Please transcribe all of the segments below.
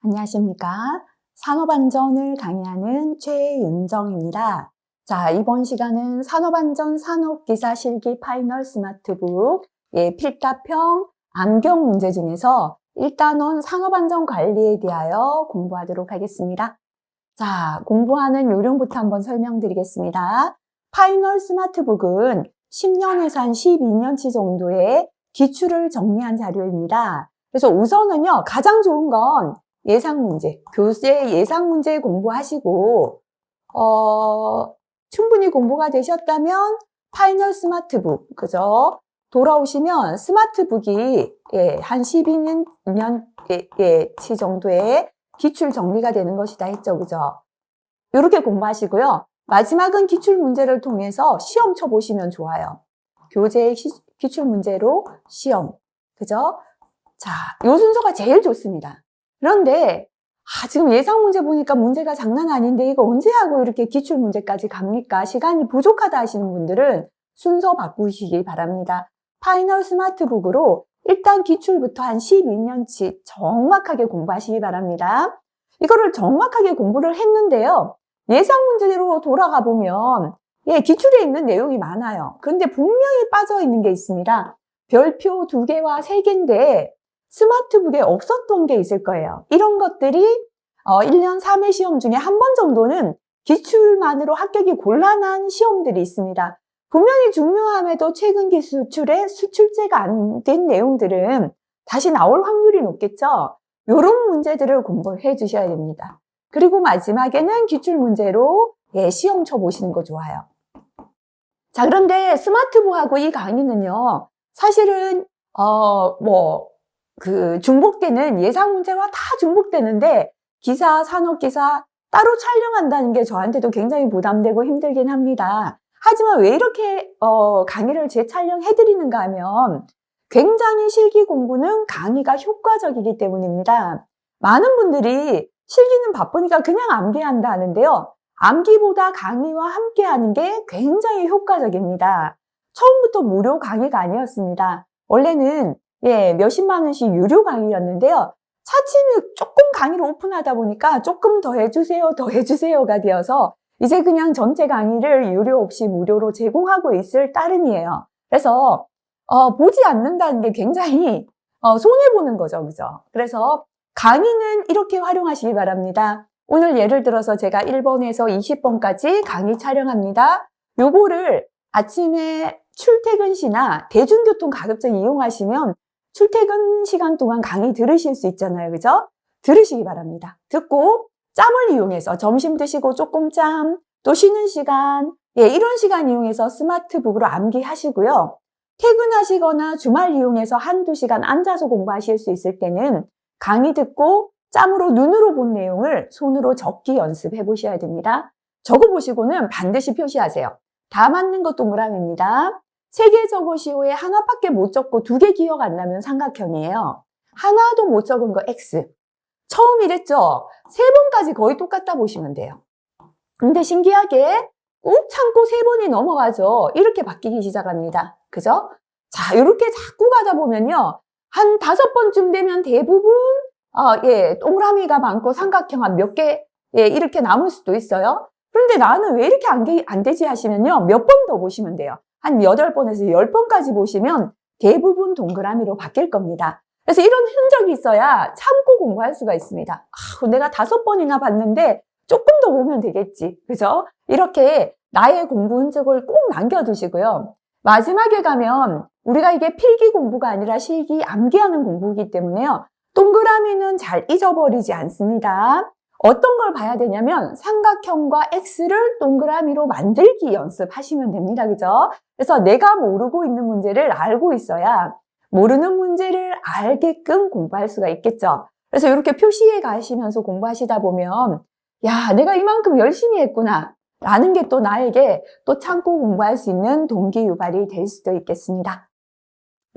안녕하십니까. 산업안전을 강의하는 최윤정입니다. 자, 이번 시간은 산업안전 산업기사 실기 파이널 스마트북 필답형 암경 문제 중에서 1단원 산업안전 관리에 대하여 공부하도록 하겠습니다. 자, 공부하는 요령부터 한번 설명드리겠습니다. 파이널 스마트북은 10년에서 한 12년치 정도의 기출을 정리한 자료입니다. 그래서 우선은요, 가장 좋은 건 예상 문제, 교재 예상 문제 공부하시고 충분히 공부가 되셨다면 파이널 스마트북, 그죠? 돌아오시면 스마트북이 한 12년치 정도의 기출 정리가 되는 것이다 했죠, 그죠? 이렇게 공부하시고요. 마지막은 기출 문제를 통해서 시험 쳐보시면 좋아요. 교재 기출 문제로 시험, 그죠? 자, 요 순서가 제일 좋습니다. 그런데 지금 예상 문제 보니까 문제가 장난 아닌데 이거 언제 하고 이렇게 기출 문제까지 갑니까? 시간이 부족하다 하시는 분들은 순서 바꾸시기 바랍니다. 파이널 스마트북으로 일단 기출부터 한 12년치 정확하게 공부하시기 바랍니다. 이거를 정확하게 공부를 했는데요. 예상 문제로 돌아가 보면 기출에 있는 내용이 많아요. 그런데 분명히 빠져 있는 게 있습니다. 별표 2개와 3개인데 스마트북에 없었던 게 있을 거예요. 이런 것들이 1년 3회 시험 중에 한 번 정도는 기출만으로 합격이 곤란한 시험들이 있습니다. 분명히 중요함에도 최근 기출에 수출제가 안 된 내용들은 다시 나올 확률이 높겠죠. 이런 문제들을 공부해 주셔야 됩니다. 그리고 마지막에는 기출 문제로 시험 쳐보시는 거 좋아요. 자, 그런데 스마트북하고 이 강의는요, 사실은 중복되는 예상 문제와 다 중복되는데 기사, 산업기사 따로 촬영한다는 게 저한테도 굉장히 부담되고 힘들긴 합니다. 하지만 왜 이렇게 강의를 재촬영해드리는가 하면 굉장히 실기 공부는 강의가 효과적이기 때문입니다. 많은 분들이 실기는 바쁘니까 그냥 암기한다 하는데요. 암기보다 강의와 함께 하는 게 굉장히 효과적입니다. 처음부터 무료 강의가 아니었습니다. 원래는 몇십만 원씩 유료 강의였는데요. 차츰 조금 강의를 오픈하다 보니까 조금 더 해주세요가 되어서 이제 그냥 전체 강의를 유료 없이 무료로 제공하고 있을 따름이에요. 그래서 보지 않는다는 게 굉장히 손해보는 거죠, 그죠? 그래서 강의는 이렇게 활용하시기 바랍니다. 오늘 예를 들어서 제가 1번에서 20번까지 강의 촬영합니다. 요거를 아침에 출퇴근 시나 대중교통 가급적 이용하시면 출퇴근 시간 동안 강의 들으실 수 있잖아요. 그죠? 들으시기 바랍니다. 듣고 짬을 이용해서 점심 드시고 조금 짬, 또 쉬는 시간, 이런 시간 이용해서 스마트북으로 암기하시고요. 퇴근하시거나 주말 이용해서 한두 시간 앉아서 공부하실 수 있을 때는 강의 듣고 짬으로 눈으로 본 내용을 손으로 적기 연습해 보셔야 됩니다. 적어보시고는 반드시 표시하세요. 다 맞는 거 동그라미입니다. 3개 적으시오에 하나밖에 못 적고 2개 기억 안 나면 삼각형이에요. 하나도 못 적은 거 X. 처음 이랬죠? 3번까지 거의 똑같다 보시면 돼요. 근데 신기하게 꾹 참고 3번이 넘어가죠. 이렇게 바뀌기 시작합니다. 그죠? 자, 이렇게 자꾸 가다 보면요. 한 5번쯤 되면 대부분 동그라미가 많고 삼각형 한 몇 개 이렇게 남을 수도 있어요. 그런데 나는 왜 이렇게 안 되지 하시면요. 몇 번 더 보시면 돼요. 한 8번에서 10번까지 보시면 대부분 동그라미로 바뀔 겁니다. 그래서 이런 흔적이 있어야 참고 공부할 수가 있습니다. 내가 5번이나 봤는데 조금 더 보면 되겠지. 그죠? 이렇게 나의 공부 흔적을 꼭 남겨두시고요. 마지막에 가면 우리가 이게 필기 공부가 아니라 실기 암기하는 공부이기 때문에요. 동그라미는 잘 잊어버리지 않습니다. 어떤 걸 봐야 되냐면 삼각형과 X를 동그라미로 만들기 연습하시면 됩니다. 그죠? 그래서 내가 모르고 있는 문제를 알고 있어야 모르는 문제를 알게끔 공부할 수가 있겠죠. 그래서 이렇게 표시해 가시면서 공부하시다 보면 내가 이만큼 열심히 했구나 라는 게 또 나에게 또 참고 공부할 수 있는 동기 유발이 될 수도 있겠습니다.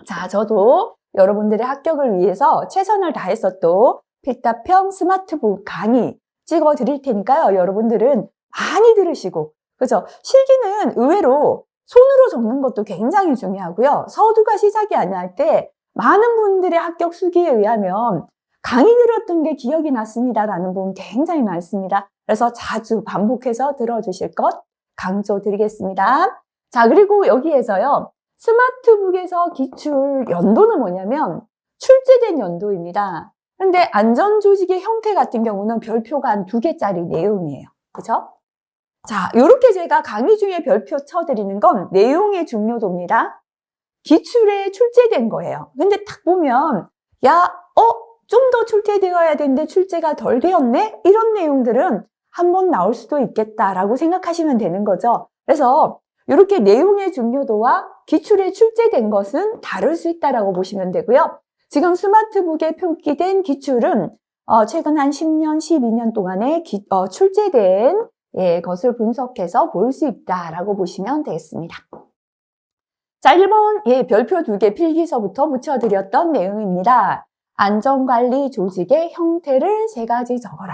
자, 저도 여러분들의 합격을 위해서 최선을 다해서 또 필답형 스마트북 강의 찍어 드릴 테니까요. 여러분들은 많이 들으시고, 그죠? 실기는 의외로 손으로 적는 것도 굉장히 중요하고요. 서두가 시작이 안 할 때 많은 분들의 합격 수기에 의하면 강의 들었던 게 기억이 났습니다라는 부분 굉장히 많습니다. 그래서 자주 반복해서 들어주실 것 강조드리겠습니다. 자, 그리고 여기에서요. 스마트북에서 기출 연도는 뭐냐면 출제된 연도입니다. 그런데 안전조직의 형태 같은 경우는 별표가 한 2개짜리 내용이에요. 그죠? 자, 요렇게 제가 강의 중에 별표 쳐드리는 건 내용의 중요도입니다. 기출에 출제된 거예요. 근데 딱 보면, 좀 더 출제되어야 되는데 출제가 덜 되었네? 이런 내용들은 한번 나올 수도 있겠다라고 생각하시면 되는 거죠. 그래서 이렇게 내용의 중요도와 기출에 출제된 것은 다를 수 있다라고 보시면 되고요. 지금 스마트북에 표기된 기출은 최근 한 10년, 12년 동안에 출제된 것을 분석해서 볼 수 있다라고 보시면 되겠습니다. 자, 1번 별표 2개 필기서부터 붙여드렸던 내용입니다. 안전관리 조직의 형태를 3가지 적어라.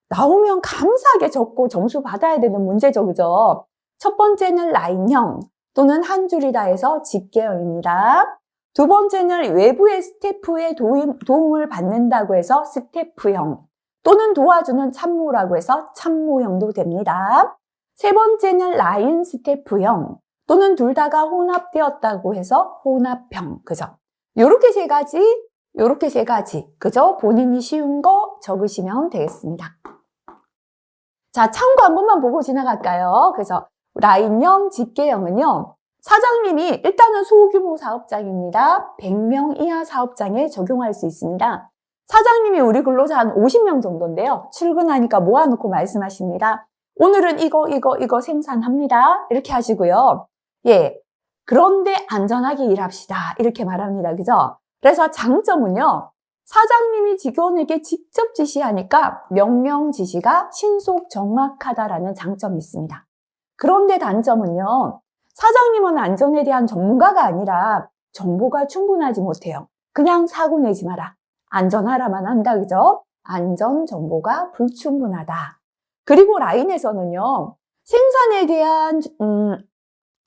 나오면 감사하게 적고 점수 받아야 되는 문제죠. 그죠? 첫 번째는 라인형 또는 한 줄이다 해서 집계형입니다. 두 번째는 외부의 스태프의 도움을 받는다고 해서 스태프형 또는 도와주는 참모라고 해서 참모형도 됩니다. 세 번째는 라인 스태프형 또는 둘 다가 혼합되었다고 해서 혼합형. 그죠? 요렇게 3가지, 요렇게 3가지. 그죠? 본인이 쉬운 거 적으시면 되겠습니다. 자, 참고 한 번만 보고 지나갈까요? 그래서 라인형, 집계형은요. 사장님이 일단은 소규모 사업장입니다. 100명 이하 사업장에 적용할 수 있습니다. 사장님이 우리 근로자 한 50명 정도인데요. 출근하니까 모아놓고 말씀하십니다. 오늘은 이거 생산합니다. 이렇게 하시고요. 그런데 안전하게 일합시다. 이렇게 말합니다. 그죠? 그래서 장점은요. 사장님이 직원에게 직접 지시하니까 명령 지시가 신속 정확하다라는 장점이 있습니다. 그런데 단점은요. 사장님은 안전에 대한 전문가가 아니라 정보가 충분하지 못해요. 그냥 사고 내지 마라. 안전하라만 한다. 그죠? 안전 정보가 불충분하다. 그리고 라인에서는요. 생산에 대한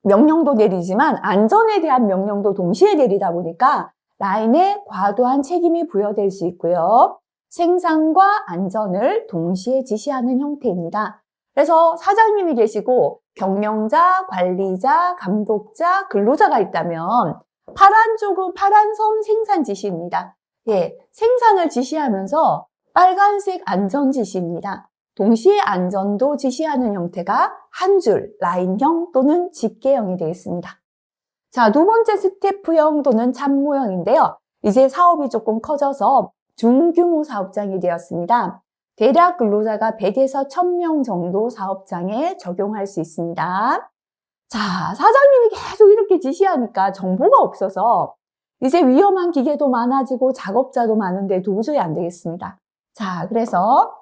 명령도 내리지만 안전에 대한 명령도 동시에 내리다 보니까 라인에 과도한 책임이 부여될 수 있고요. 생산과 안전을 동시에 지시하는 형태입니다. 그래서 사장님이 계시고 경영자, 관리자, 감독자, 근로자가 있다면 파란 쪽은 파란 선 생산 지시입니다. 생산을 지시하면서 빨간색 안전 지시입니다. 동시에 안전도 지시하는 형태가 한 줄, 라인형 또는 집계형이 되겠습니다. 자, 두 번째 스태프형 또는 참모형인데요. 이제 사업이 조금 커져서 중규모 사업장이 되었습니다. 대략 근로자가 100에서 1000명 정도 사업장에 적용할 수 있습니다. 자, 사장님이 계속 이렇게 지시하니까 정보가 없어서 이제 위험한 기계도 많아지고 작업자도 많은데 도저히 안 되겠습니다. 자, 그래서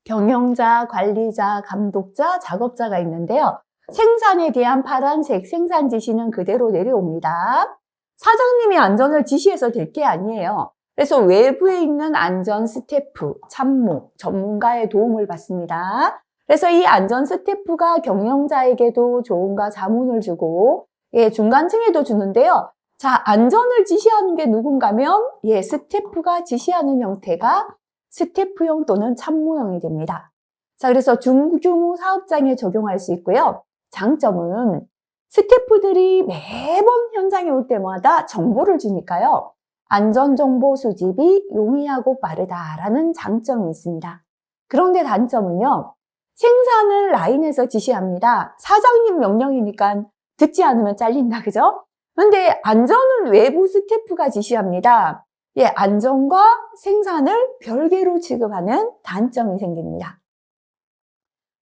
경영자, 관리자, 감독자, 작업자가 있는데요. 생산에 대한 파란색 생산 지시는 그대로 내려옵니다. 사장님이 안전을 지시해서 될 게 아니에요. 그래서 외부에 있는 안전 스태프, 참모, 전문가의 도움을 받습니다. 그래서 이 안전 스태프가 경영자에게도 조언과 자문을 주고 중간층에도 주는데요. 자, 안전을 지시하는 게 누군가면 스태프가 지시하는 형태가 스태프형 또는 참모형이 됩니다. 자, 그래서 중규모 사업장에 적용할 수 있고요. 장점은 스태프들이 매번 현장에 올 때마다 정보를 주니까요. 안전정보 수집이 용이하고 빠르다라는 장점이 있습니다. 그런데 단점은요. 생산을 라인에서 지시합니다. 사장님 명령이니까 듣지 않으면 잘린다. 그죠? 그런데 안전은 외부 스태프가 지시합니다. 안전과 생산을 별개로 취급하는 단점이 생깁니다.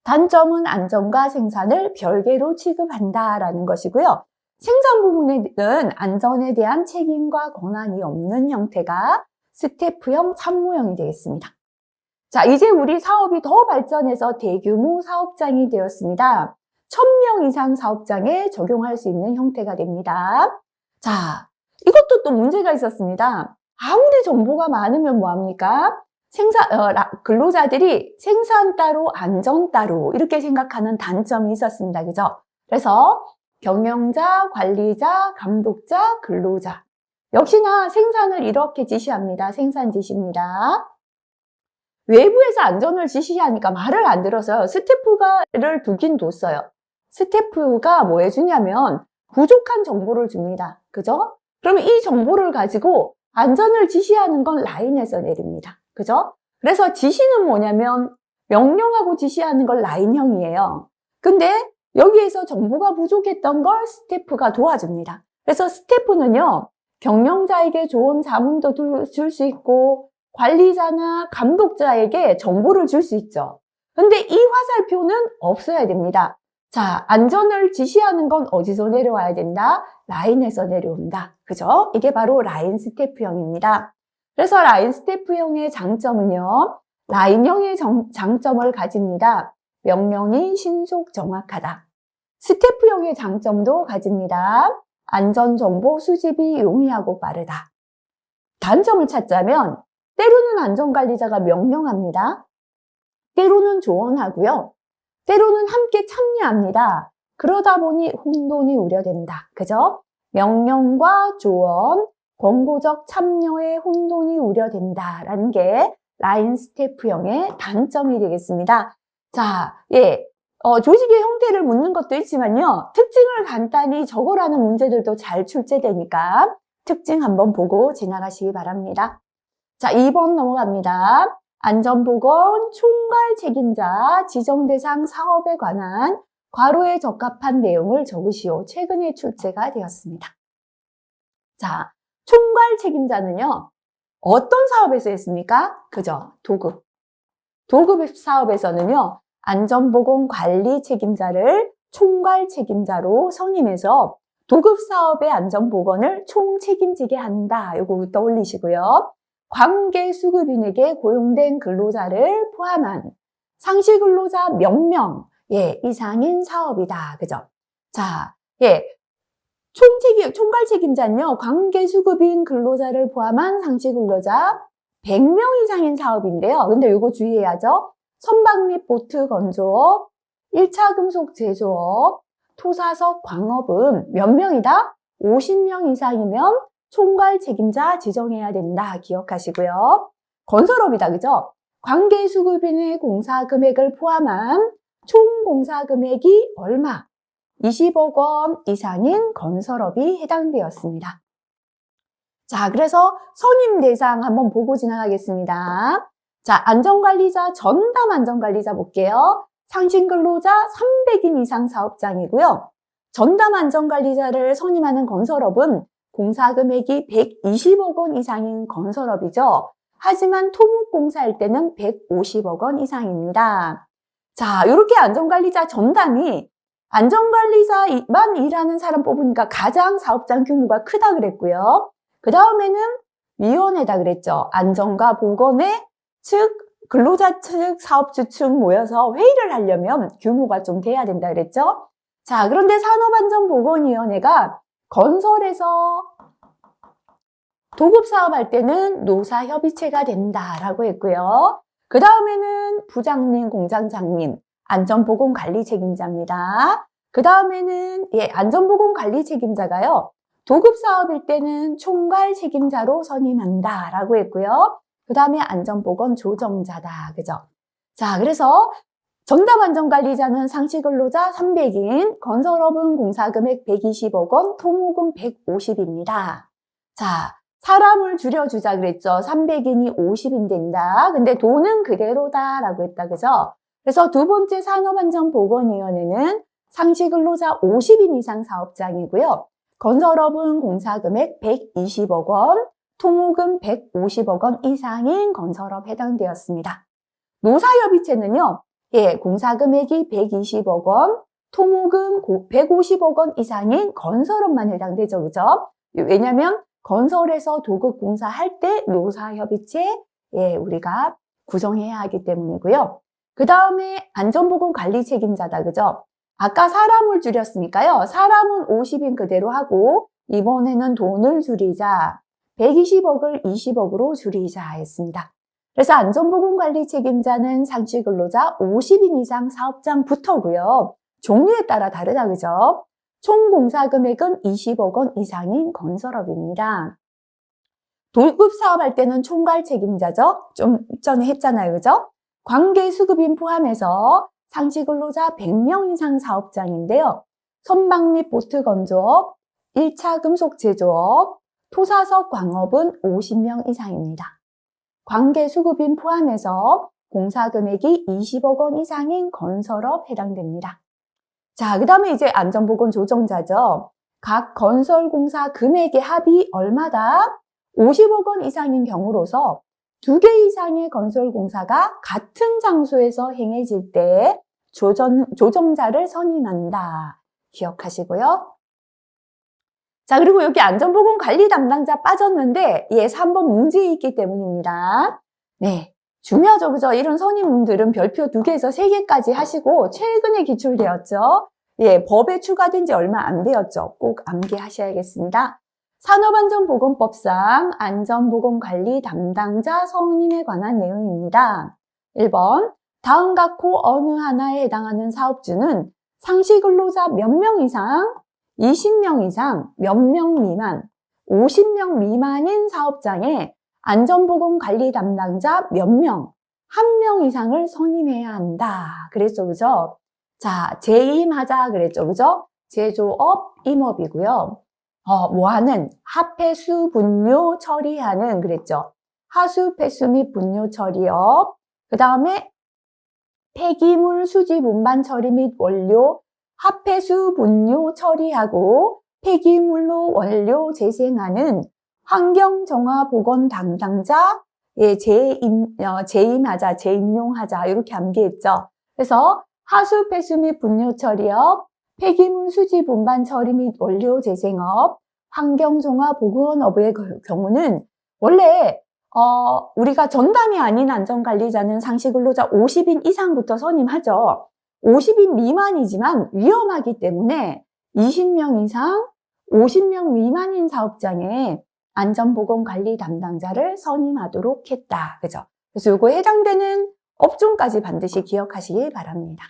단점은 안전과 생산을 별개로 취급한다라는 것이고요. 생산 부분에는 안전에 대한 책임과 권한이 없는 형태가 스태프형, 참모형이 되겠습니다. 자, 이제 우리 사업이 더 발전해서 대규모 사업장이 되었습니다. 1000명 이상 사업장에 적용할 수 있는 형태가 됩니다. 자, 이것도 또 문제가 있었습니다. 아무리 정보가 많으면 뭐합니까? 근로자들이 생산 따로 안전 따로 이렇게 생각하는 단점이 있었습니다. 그죠? 그래서 경영자, 관리자, 감독자, 근로자 역시나 생산을 이렇게 지시합니다. 생산 지시입니다. 외부에서 안전을 지시하니까 말을 안 들어서요. 스태프를 두긴 뒀어요. 스태프가 뭐 해주냐면 부족한 정보를 줍니다. 그죠? 그러면 이 정보를 가지고 안전을 지시하는 건 라인에서 내립니다. 그죠? 그래서 지시는 뭐냐면 명령하고 지시하는 건 라인형이에요. 근데 여기에서 정보가 부족했던 걸 스태프가 도와줍니다. 그래서 스태프는요, 경영자에게 좋은 자문도 줄 수 있고 관리자나 감독자에게 정보를 줄 수 있죠. 근데 이 화살표는 없어야 됩니다. 자, 안전을 지시하는 건 어디서 내려와야 된다? 라인에서 내려온다. 그죠? 이게 바로 라인 스태프형입니다. 그래서 라인 스태프형의 장점은요, 라인형의 장점을 가집니다. 명령이 신속 정확하다. 스태프형의 장점도 가집니다. 안전정보 수집이 용이하고 빠르다. 단점을 찾자면 때로는 안전관리자가 명령합니다. 때로는 조언하고요. 때로는 함께 참여합니다. 그러다 보니 혼돈이 우려된다. 그죠? 명령과 조언, 권고적 참여에 혼돈이 우려된다라는 게 라인 스태프형의 단점이 되겠습니다. 자, 조직의 형태를 묻는 것도 있지만요. 특징을 간단히 적어라는 문제들도 잘 출제되니까 특징 한번 보고 지나가시기 바랍니다. 자, 2번 넘어갑니다. 안전보건 총괄 책임자 지정 대상 사업에 관한 괄호에 적합한 내용을 적으시오. 최근에 출제가 되었습니다. 자, 총괄 책임자는요. 어떤 사업에서 했습니까? 그죠? 도급. 도급 사업에서는요. 안전보건 관리 책임자를 총괄 책임자로 선임해서 도급 사업의 안전보건을 총책임지게 한다. 이거 떠올리시고요. 관계 수급인에게 고용된 근로자를 포함한 상시 근로자 몇 명 이상인 사업이다. 그죠? 자, 총괄 책임자는요, 관계 수급인 근로자를 포함한 상시 근로자 100명 이상인 사업인데요. 근데 이거 주의해야죠. 선박 및 보트 건조업, 1차 금속 제조업, 토사석 광업은 몇 명이다? 50명 이상이면 총괄 책임자 지정해야 된다. 기억하시고요. 건설업이다. 그죠? 관계 수급인의 공사 금액을 포함한 총 공사 금액이 얼마? 20억 원 이상인 건설업이 해당되었습니다. 자, 그래서 선임 대상 한번 보고 지나가겠습니다. 자, 안전관리자, 전담 안전관리자 볼게요. 상신근로자 300인 이상 사업장이고요. 전담 안전관리자를 선임하는 건설업은 공사 금액이 120억 원 이상인 건설업이죠. 하지만 토목공사일 때는 150억 원 이상입니다. 자, 이렇게 안전관리자 전담이 안전관리사만 일하는 사람 뽑으니까 가장 사업장 규모가 크다 그랬고요. 그 다음에는 위원회다 그랬죠. 안전과 보건의 근로자 측, 사업주 측 모여서 회의를 하려면 규모가 좀 돼야 된다 그랬죠. 자, 그런데 산업안전보건위원회가 건설에서 도급사업할 때는 노사협의체가 된다라고 했고요. 그 다음에는 부장님, 공장장님, 안전보건관리 책임자입니다. 그 다음에는 안전보건관리 책임자가요. 도급사업일 때는 총괄 책임자로 선임한다라고 했고요. 그 다음에 안전보건 조정자다. 그죠? 자, 그래서 전담 안전관리자는 상시근로자 300인, 건설업은 공사금액 120억 원, 토목은 150입니다. 자, 사람을 줄여주자 그랬죠. 300인이 50인 된다. 근데 돈은 그대로다라고 했다. 그죠? 그래서 두 번째 산업안전보건위원회는 상시근로자 50인 이상 사업장이고요. 건설업은 공사금액 120억 원, 토목은 150억 원 이상인 건설업 해당되었습니다. 노사협의체는요. 공사금액이 120억 원, 토목은 150억 원 이상인 건설업만 해당되죠. 그죠? 왜냐하면 건설에서 도급 공사할 때 노사협의체 우리가 구성해야 하기 때문이고요. 그 다음에 안전보건관리 책임자다. 그죠? 아까 사람을 줄였으니까요. 사람은 50인 그대로 하고 이번에는 돈을 줄이자. 120억을 20억으로 줄이자 했습니다. 그래서 안전보건관리 책임자는 상시근로자 50인 이상 사업장부터고요. 종류에 따라 다르다. 그죠? 총 공사 금액은 20억 원 이상인 건설업입니다. 도급 사업할 때는 총괄 책임자죠. 좀 전에 했잖아요. 그죠? 관계 수급인 포함해서 상시 근로자 100명 이상 사업장인데요. 선박 및 보트 건조업, 1차 금속 제조업, 토사석 광업은 50명 이상입니다. 관계 수급인 포함해서 공사 금액이 20억 원 이상인 건설업 해당됩니다. 자, 그 다음에 이제 안전보건 조정자죠. 각 건설공사 금액의 합이 얼마다? 50억 원 이상인 경우로서 2개 이상의 건설공사가 같은 장소에서 행해질 때 조정자를 선임한다. 기억하시고요. 자, 그리고 여기 안전보건 관리 담당자 빠졌는데, 예, 3번 문제에 있기 때문입니다. 네. 중요하죠. 그죠? 이런 선임들은 별표 2개에서 3개까지 하시고, 최근에 기출되었죠. 예, 법에 추가된 지 얼마 안 되었죠. 꼭 암기하셔야겠습니다. 산업안전보건법상 안전보건관리 담당자 선임에 관한 내용입니다. 1번, 다음 각호 어느 하나에 해당하는 사업주는 상시 근로자 몇 명 이상, 20명 이상, 몇 명 미만, 50명 미만인 사업장에 안전보건관리 담당자 몇 명, 1명 이상을 선임해야 한다. 그랬죠, 그죠? 자, 재임하자 그랬죠, 그죠? 제조업, 임업이고요. 뭐하는? 하폐수 분뇨 처리하는 그랬죠. 하수, 폐수 및 분뇨 처리업. 그 다음에 폐기물 수집 운반 처리 및 원료, 하폐수 분뇨 처리하고 폐기물로 원료 재생하는 환경정화 보건 담당자, 예, 재임하자, 재임용하자 이렇게 암기했죠. 그래서 하수, 폐수 및 분뇨 처리업, 폐기물 수집 운반 처리 및 원료 재생업, 환경정화 보건업의 경우는 원래 우리가 전담이 아닌 안전관리자는 상시 근로자 50인 이상부터 선임하죠. 50인 미만이지만 위험하기 때문에 20명 이상, 50명 미만인 사업장에 안전보건관리 담당자를 선임하도록 했다. 그죠? 그래서 요거에 해당되는 업종까지 반드시 기억하시기 바랍니다.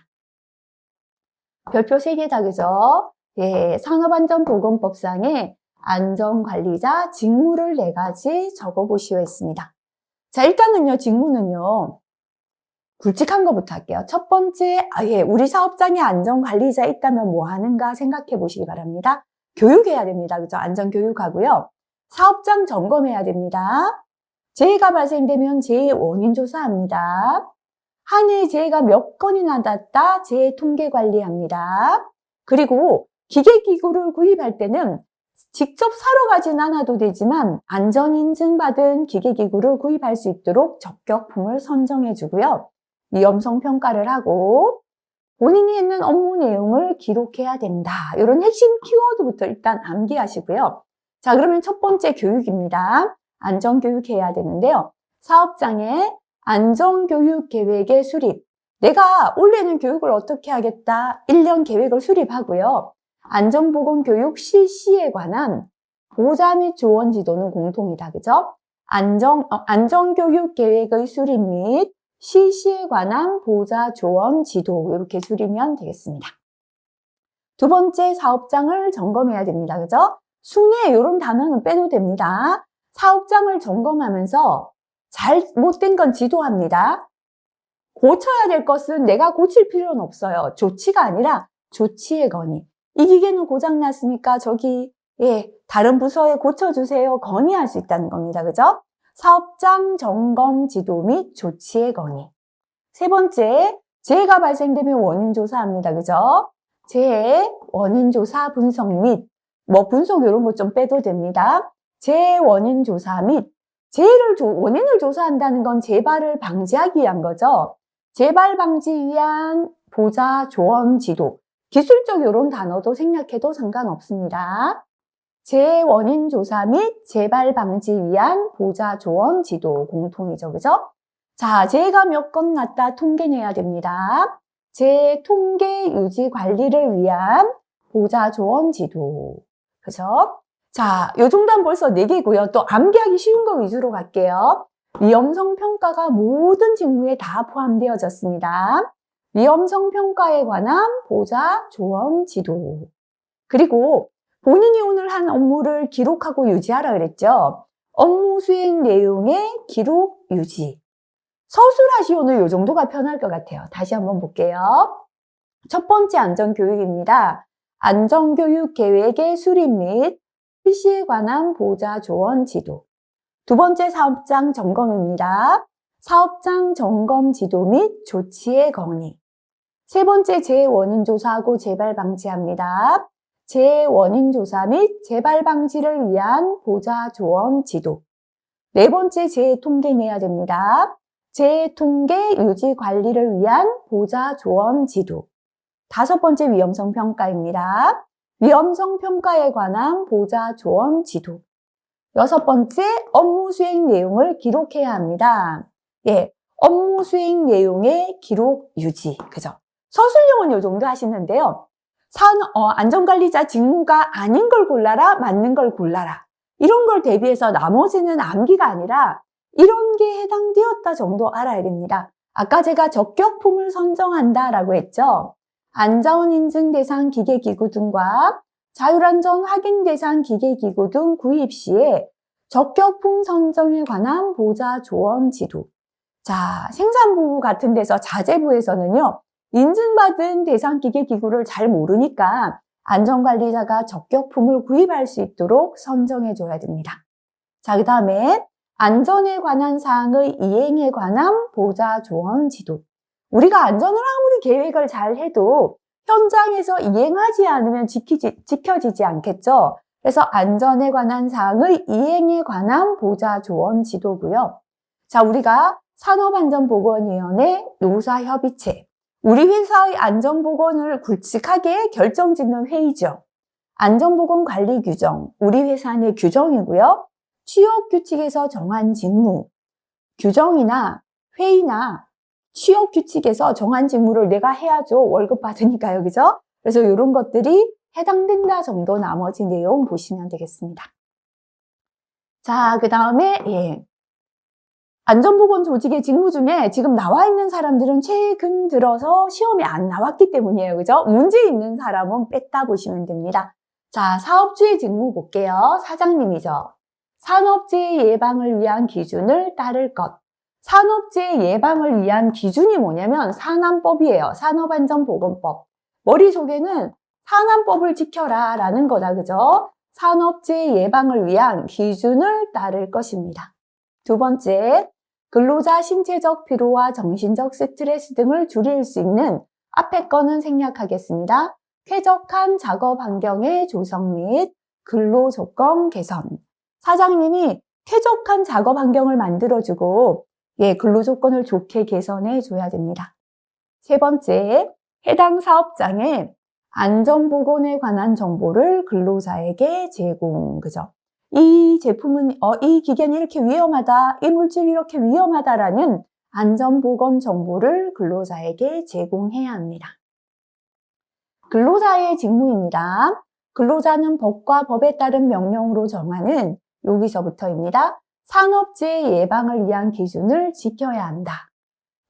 별표 3개다, 그죠? 예, 산업안전보건법상에 안전관리자 직무를 4가지 적어보시오 했습니다. 자, 일단은요, 직무는요, 굵직한 것부터 할게요. 첫 번째, 우리 사업장에 안전관리자 있다면 뭐 하는가 생각해 보시기 바랍니다. 교육해야 됩니다. 그죠? 안전교육하고요. 사업장 점검해야 됩니다. 재해가 발생되면 재해 원인 조사합니다. 한 해에 재해가 몇 건이나 났다, 재해 통계 관리합니다. 그리고 기계기구를 구입할 때는 직접 사러 가진 않아도 되지만 안전인증받은 기계기구를 구입할 수 있도록 적격품을 선정해 주고요. 위험성 평가를 하고 본인이 했는 업무 내용을 기록해야 된다. 이런 핵심 키워드부터 일단 암기하시고요. 자, 그러면 첫 번째 교육입니다. 안전교육해야 되는데요. 사업장에 안전교육 계획의 수립. 내가 올해는 교육을 어떻게 하겠다. 1년 계획을 수립하고요. 안전보건교육 실시에 관한 보자 및 조언 지도는 공통이다. 그죠? 안전교육 계획의 수립 및 실시에 관한 보자 조언 지도 이렇게 줄이면 되겠습니다. 두 번째, 사업장을 점검해야 됩니다. 그죠? 순회 이런 단어는 빼도 됩니다. 사업장을 점검하면서 잘못된 건 지도합니다. 고쳐야 될 것은 내가 고칠 필요는 없어요. 조치가 아니라 조치의 건의. 이 기계는 고장났으니까 저기 다른 부서에 고쳐주세요. 건의할 수 있다는 겁니다. 그죠? 사업장 점검 지도 및 조치의 건의. 세 번째, 재해가 발생되면 원인 조사합니다. 그죠? 재해, 원인 조사 분석 및 분석 이런 거 좀 빼도 됩니다. 재해 원인 조사 및 원인을 조사한다는 건 재발을 방지하기 위한 거죠. 재발 방지 위한 보자 조언 지도. 기술적 이런 단어도 생략해도 상관없습니다. 재해 원인 조사 및 재발 방지 위한 보자 조언 지도 공통이죠. 그죠? 자, 재해가 몇 건 났다 통계내야 됩니다. 재해 통계 유지 관리를 위한 보자 조언 지도. 그죠? 자, 요 정도는 벌써 4개고요. 또 암기하기 쉬운 거 위주로 갈게요. 위험성 평가가 모든 직무에 다 포함되어졌습니다. 위험성 평가에 관한 보자 조언 지도. 그리고 본인이 오늘 한 업무를 기록하고 유지하라 그랬죠. 업무 수행 내용의 기록 유지. 서술하시오는 요 정도가 편할 것 같아요. 다시 한번 볼게요. 첫 번째 안전교육입니다. 안전교육 계획의 수립 및 실시에 관한 보좌 조언 지도. 두 번째 사업장 점검입니다. 사업장 점검 지도 및 조치의 건의. 세 번째 재해 원인 조사하고 재발 방지합니다. 재해 원인 조사 및 재발 방지를 위한 보좌 조언 지도. 네 번째 재해 통계 내야 됩니다. 재해 통계 유지 관리를 위한 보좌 조언 지도. 다섯 번째 위험성 평가입니다. 위험성 평가에 관한 보좌 조언 지도. 여섯 번째 업무 수행 내용을 기록해야 합니다. 예, 업무 수행 내용의 기록 유지. 그죠? 서술형은 요 정도 하시는데요. 안전관리자 직무가 아닌 걸 골라라, 맞는 걸 골라라. 이런 걸 대비해서 나머지는 암기가 아니라 이런 게 해당되었다 정도 알아야 됩니다. 아까 제가 적격품을 선정한다라고 했죠. 안전 인증 대상 기계기구 등과 자율안전 확인 대상 기계기구 등 구입 시에 적격품 선정에 관한 보좌 조언 지도. 자, 생산부 같은 데서 자재부에서는요. 인증받은 대상 기계기구를 잘 모르니까 안전관리자가 적격품을 구입할 수 있도록 선정해줘야 됩니다. 자, 그 다음에 안전에 관한 사항의 이행에 관한 보좌 조언 지도. 우리가 안전을 아무리 계획을 잘 해도 현장에서 이행하지 않으면 지켜지지 않겠죠. 그래서 안전에 관한 사항의 이행에 관한 보좌 조언 지도고요. 자, 우리가 산업안전보건위원회 노사협의체. 우리 회사의 안전보건을 굵직하게 결정짓는 회의죠. 안전보건 관리 규정, 우리 회사 내 규정이고요. 취업규칙에서 정한 직무, 규정이나 회의나 취업규칙에서 정한 직무를 내가 해야죠. 월급 받으니까요. 그죠? 그래서 이런 것들이 해당된다 정도 나머지 내용 보시면 되겠습니다. 자, 그 다음에 안전보건 조직의 직무 중에 지금 나와 있는 사람들은 최근 들어서 시험에 안 나왔기 때문이에요. 그죠? 문제 있는 사람은 뺐다 보시면 됩니다. 자, 사업주의 직무 볼게요. 사장님이죠. 산업재해 예방을 위한 기준을 따를 것. 산업재해 예방을 위한 기준이 뭐냐면 산안법이에요. 산업안전보건법. 머릿속에는 산안법을 지켜라 라는 거다. 그죠? 산업재해 예방을 위한 기준을 따를 것입니다. 두 번째, 근로자 신체적 피로와 정신적 스트레스 등을 줄일 수 있는 앞에 거는 생략하겠습니다. 쾌적한 작업 환경의 조성 및 근로 조건 개선. 사장님이 쾌적한 작업 환경을 만들어주고 근로 조건을 좋게 개선해 줘야 됩니다. 세 번째, 해당 사업장에 안전보건에 관한 정보를 근로자에게 제공. 그죠? 이 제품은, 이 기계는 이렇게 위험하다, 이 물질이 이렇게 위험하다라는 안전보건 정보를 근로자에게 제공해야 합니다. 근로자의 직무입니다. 근로자는 법과 법에 따른 명령으로 정하는 여기서부터입니다. 산업재해 예방을 위한 기준을 지켜야 한다.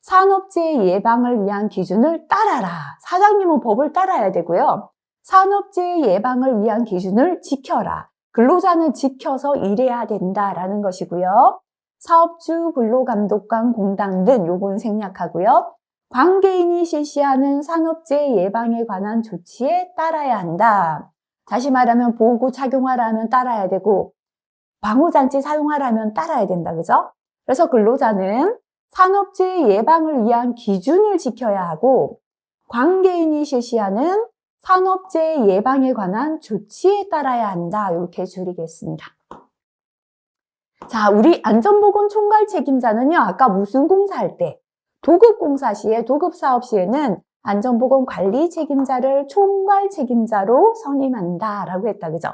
산업재해 예방을 위한 기준을 따라라. 사장님은 법을 따라야 되고요. 산업재해 예방을 위한 기준을 지켜라. 근로자는 지켜서 일해야 된다라는 것이고요. 사업주, 근로감독관, 공단 등 요건 생략하고요. 관계인이 실시하는 산업재해 예방에 관한 조치에 따라야 한다. 다시 말하면 보호구 착용하라면 따라야 되고 방호장치 사용하라면 따라야 된다. 그죠? 그래서 근로자는 산업재해 예방을 위한 기준을 지켜야 하고 관계인이 실시하는 산업재해 예방에 관한 조치에 따라야 한다. 이렇게 줄이겠습니다. 자, 우리 안전보건 총괄 책임자는요. 아까 무슨 공사할 때 도급공사 시에 도급사업 시에는 안전보건 관리 책임자를 총괄 책임자로 선임한다라고 했다. 그죠?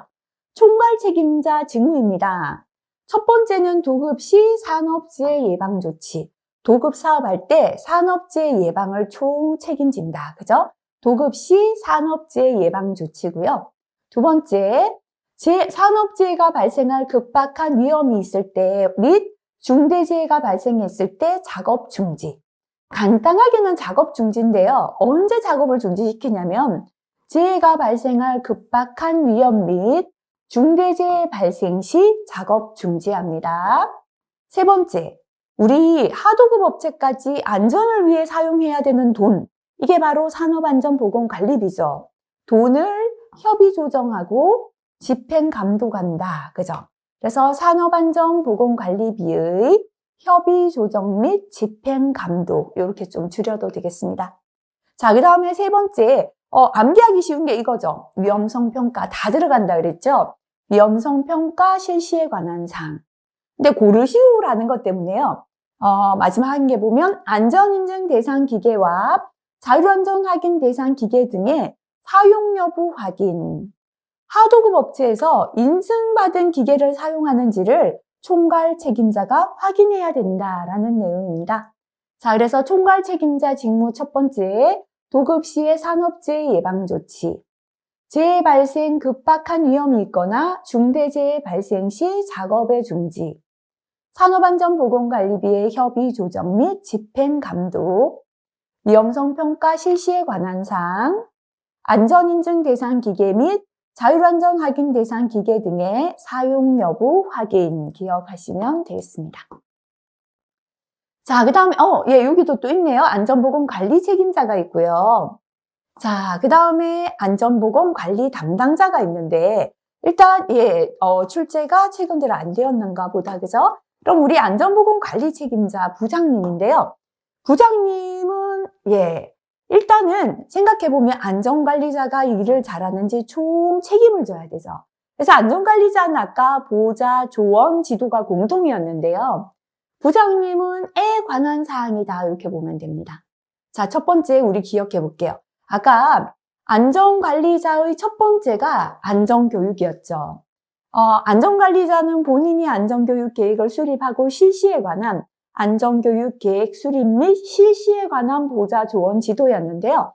총괄 책임자 직무입니다. 첫 번째는 도급 시 산업재해 예방 조치. 도급 사업할 때 산업재해 예방을 총책임진다. 그죠? 도급 시 산업재해 예방 조치고요. 두 번째, 산업재해가 발생할 급박한 위험이 있을 때 및 중대재해가 발생했을 때 작업 중지. 간단하게는 작업 중지인데요. 언제 작업을 중지시키냐면 재해가 발생할 급박한 위험 및 중대재해 발생 시 작업 중지합니다. 세 번째, 우리 하도급 업체까지 안전을 위해 사용해야 되는 돈, 이게 바로 산업안전보건관리비죠. 돈을 협의 조정하고 집행 감독한다. 그죠? 그래서 산업안전보건관리비의 협의 조정 및 집행 감독, 이렇게 좀 줄여도 되겠습니다. 자, 그 다음에 세 번째, 암기하기 쉬운 게 이거죠. 위험성 평가 다 들어간다 그랬죠? 위험성 평가 실시에 관한 사항. 근데 고르시오라는 것 때문에요. 마지막 한 개 보면 안전인증 대상 기계와 자율안전 확인 대상 기계 등의 사용 여부 확인. 하도급 업체에서 인증받은 기계를 사용하는지를 총괄 책임자가 확인해야 된다라는 내용입니다. 자, 그래서 총괄 책임자 직무 첫 번째, 도급 시의 산업재해 예방 조치. 재해 발생 급박한 위험이 있거나 중대재해 발생 시 작업의 중지. 산업안전보건관리비의 협의 조정 및 집행 감독. 위험성 평가 실시에 관한 사항. 안전인증 대상 기계 및 자율안전 확인 대상 기계 등의 사용 여부 확인 기억하시면 되겠습니다. 자, 그 다음에, 여기도 또 있네요. 안전보건 관리 책임자가 있고요. 자, 그 다음에 안전보건 관리 담당자가 있는데, 일단, 출제가 최근 들어 안 되었는가 보다, 그죠? 그럼 우리 안전보건 관리 책임자 부장님인데요. 부장님은, 일단은 생각해보면 안전관리자가 일을 잘하는지 총 책임을 져야 되죠. 그래서 안전관리자는 아까 보호자, 조원, 지도가 공통이었는데요. 부장님은 에 관한 사항이다 이렇게 보면 됩니다. 자, 첫 번째 우리 기억해 볼게요. 아까 안전관리자의 첫 번째가 안전교육이었죠. 안전관리자는 본인이 안전교육 계획을 수립하고 실시에 관한 안전교육 계획 수립 및 실시에 관한 보호자 조언 지도였는데요.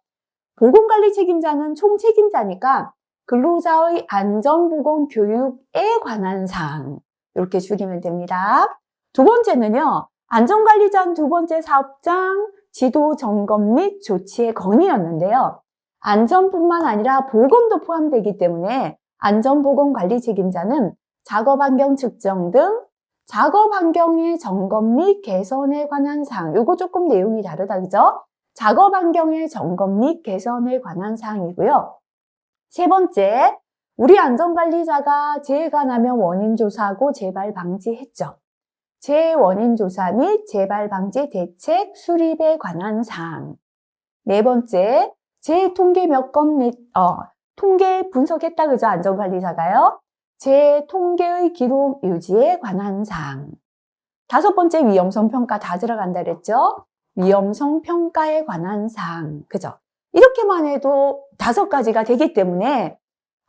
보건관리 책임자는 총책임자니까 근로자의 안전보건 교육에 관한 사항 이렇게 줄이면 됩니다. 두 번째는요. 안전관리자는 두 번째 사업장 지도 점검 및 조치의 건의였는데요. 안전뿐만 아니라 보건도 포함되기 때문에 안전보건관리 책임자는 작업환경 측정 등 작업환경의 점검 및 개선에 관한 사항, 요거 조금 내용이 다르다, 그죠? 작업환경의 점검 및 개선에 관한 사항이고요. 세 번째, 우리 안전관리자가 재해가 나면 원인 조사하고 재발 방지했죠. 재해 원인 조사 및 재발 방지 대책 수립에 관한 사항. 네 번째, 재해 통계 몇 건 통계 분석했다, 그죠? 안전관리자가요. 재해 통계의 기록 유지에 관한 사항. 다섯 번째, 위험성 평가 다 들어간다 그랬죠? 위험성 평가에 관한 사항. 그죠? 이렇게만 해도 5가지가 되기 때문에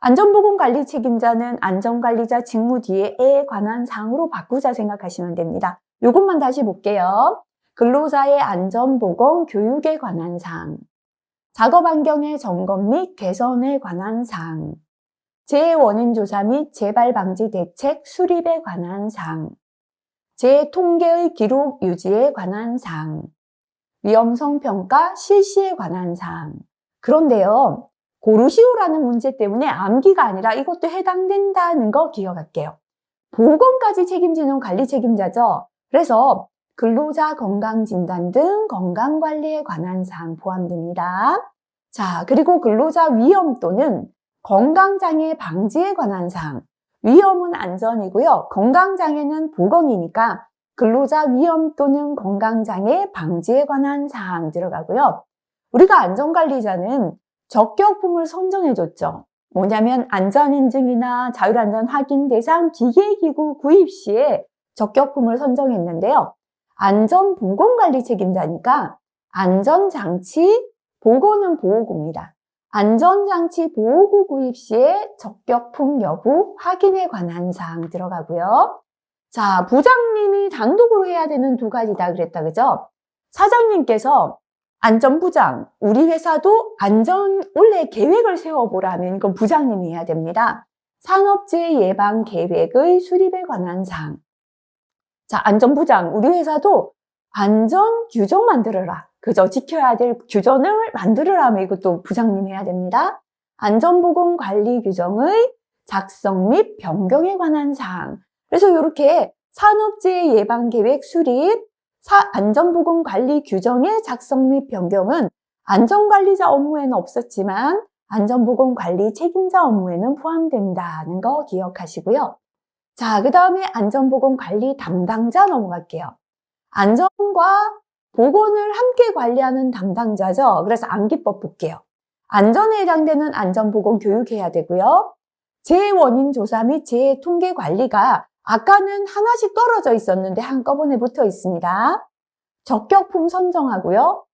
안전보건관리 책임자는 안전관리자 직무 뒤에에 관한 사항으로 바꾸자 생각하시면 됩니다. 이것만 다시 볼게요. 근로자의 안전보건 교육에 관한 사항, 작업환경의 점검 및 개선에 관한 사항, 재해 원인 조사 및 재발 방지 대책 수립에 관한 사항, 재해 통계의 기록 유지에 관한 사항, 위험성 평가 실시에 관한 사항. 그런데요, 고르시오라는 문제 때문에 암기가 아니라 이것도 해당된다는 거 기억할게요. 보건까지 책임지는 관리 책임자죠. 그래서 근로자 건강진단 등 건강관리에 관한 사항 포함됩니다. 자, 그리고 근로자 위험 또는 건강장애 방지에 관한 사항. 위험은 안전이고요. 건강장애는 보건이니까 근로자 위험 또는 건강장애 방지에 관한 사항 들어가고요. 우리가 안전관리자는 적격품을 선정해줬죠. 뭐냐면 안전인증이나 자율안전 확인 대상 기계기구 구입 시에 적격품을 선정했는데요. 안전보건관리 책임자니까 안전장치, 보고는 보호구입니다. 안전장치 보호구 구입 시에 적격품 여부 확인에 관한 사항 들어가고요. 자, 부장님이 단독으로 해야 되는 2가지다 그랬다, 그죠? 사장님께서 안전부장, 우리 회사도 원래 계획을 세워보라면 이건 부장님이 해야 됩니다. 산업재해 예방 계획의 수립에 관한 사항. 자, 안전부장, 우리 회사도 안전 규정 만들어라. 그죠? 지켜야 될 규정을 만들어라 하면 이것도 부장님 해야 됩니다. 안전보건 관리 규정의 작성 및 변경에 관한 사항. 그래서 이렇게 산업재해 예방계획 수립, 안전보건관리 규정의 작성 및 변경은 안전관리자 업무에는 없었지만 안전보건관리 책임자 업무에는 포함된다는 거 기억하시고요. 자, 그 다음에 안전보건관리 담당자 넘어갈게요. 안전과 보건을 함께 관리하는 담당자죠. 그래서 암기법 볼게요. 안전에 해당되는 안전보건 교육해야 되고요. 재해 원인 조사 및 재해 통계 관리가 아까는 하나씩 떨어져 있었는데 한꺼번에 붙어 있습니다. 적격품 선정하고요.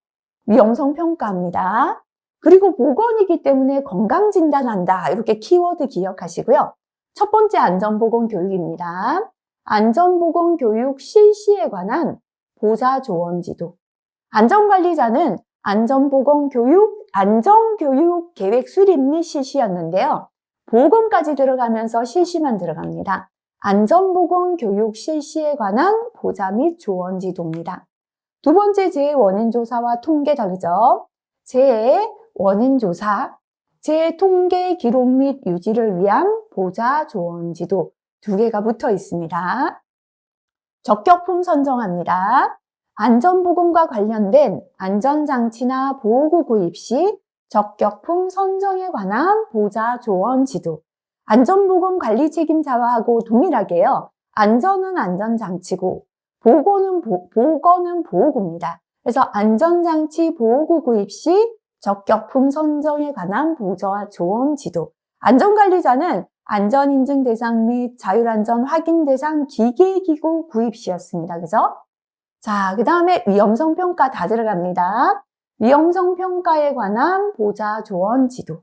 위험성 평가합니다. 그리고 보건이기 때문에 건강 진단한다. 이렇게 키워드 기억하시고요. 첫 번째 안전보건 교육입니다. 안전보건 교육 실시에 관한 보자 조언 지도. 안전관리자는 안전보건 교육, 안전교육 계획 수립 및 실시였는데요. 보건까지 들어가면서 실시만 들어갑니다. 안전보건 교육 실시에 관한 보자 및 조언 지도입니다. 두 번째 재해 원인 조사와 통계 다르죠. 재해 원인 조사, 재해 통계 기록 및 유지를 위한 보자 조언 지도 두 개가 붙어 있습니다. 적격품 선정합니다. 안전보건과 관련된 안전장치나 보호구 구입 시 적격품 선정에 관한 보자 조언 지도. 안전보건 관리 책임자와하고 동일하게요. 안전은 안전장치고 보건은 보호구입니다. 그래서 안전장치 보호구 구입 시 적격품 선정에 관한 보자 조언 지도. 안전관리자는 안전인증 대상 및 자율안전 확인 대상 기계기구 구입 시였습니다. 그죠? 자, 그 다음에 위험성 평가 다 들어갑니다. 위험성 평가에 관한 보자 조언 지도.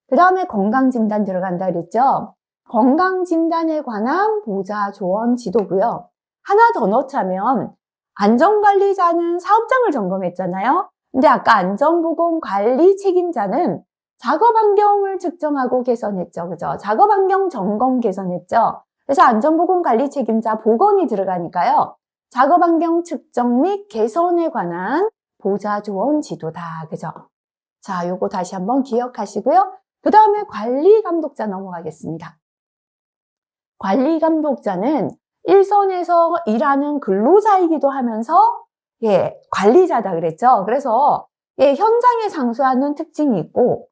그 다음에 건강진단 들어간다 그랬죠? 건강진단에 관한 보자 조언 지도고요. 하나 더 넣자면 안전관리자는 사업장을 점검했잖아요. 근데 아까 안전보건관리 책임자는 작업 환경을 측정하고 개선했죠. 그죠? 작업 환경 점검 개선했죠. 그래서 안전보건관리 책임자 보건이 들어가니까요. 작업 환경 측정 및 개선에 관한 보자 조언 지도다. 그죠? 자, 요거 다시 한번 기억하시고요. 그 다음에 관리 감독자 넘어가겠습니다. 관리 감독자는 일선에서 일하는 근로자이기도 하면서 관리자다 그랬죠. 그래서 현장에 상주하는 특징이 있고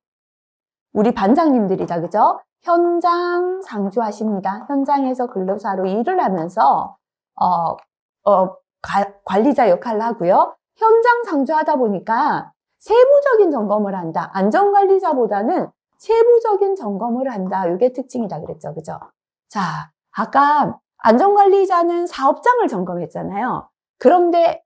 우리 반장님들이다. 그죠? 현장 상주하십니다. 현장에서 근로자로 일을 하면서 관리자 역할을 하고요. 현장 상주하다 보니까 세부적인 점검을 한다. 안전관리자보다는 세부적인 점검을 한다. 이게 특징이다 그랬죠. 그죠? 자, 아까 안전관리자는 사업장을 점검했잖아요. 그런데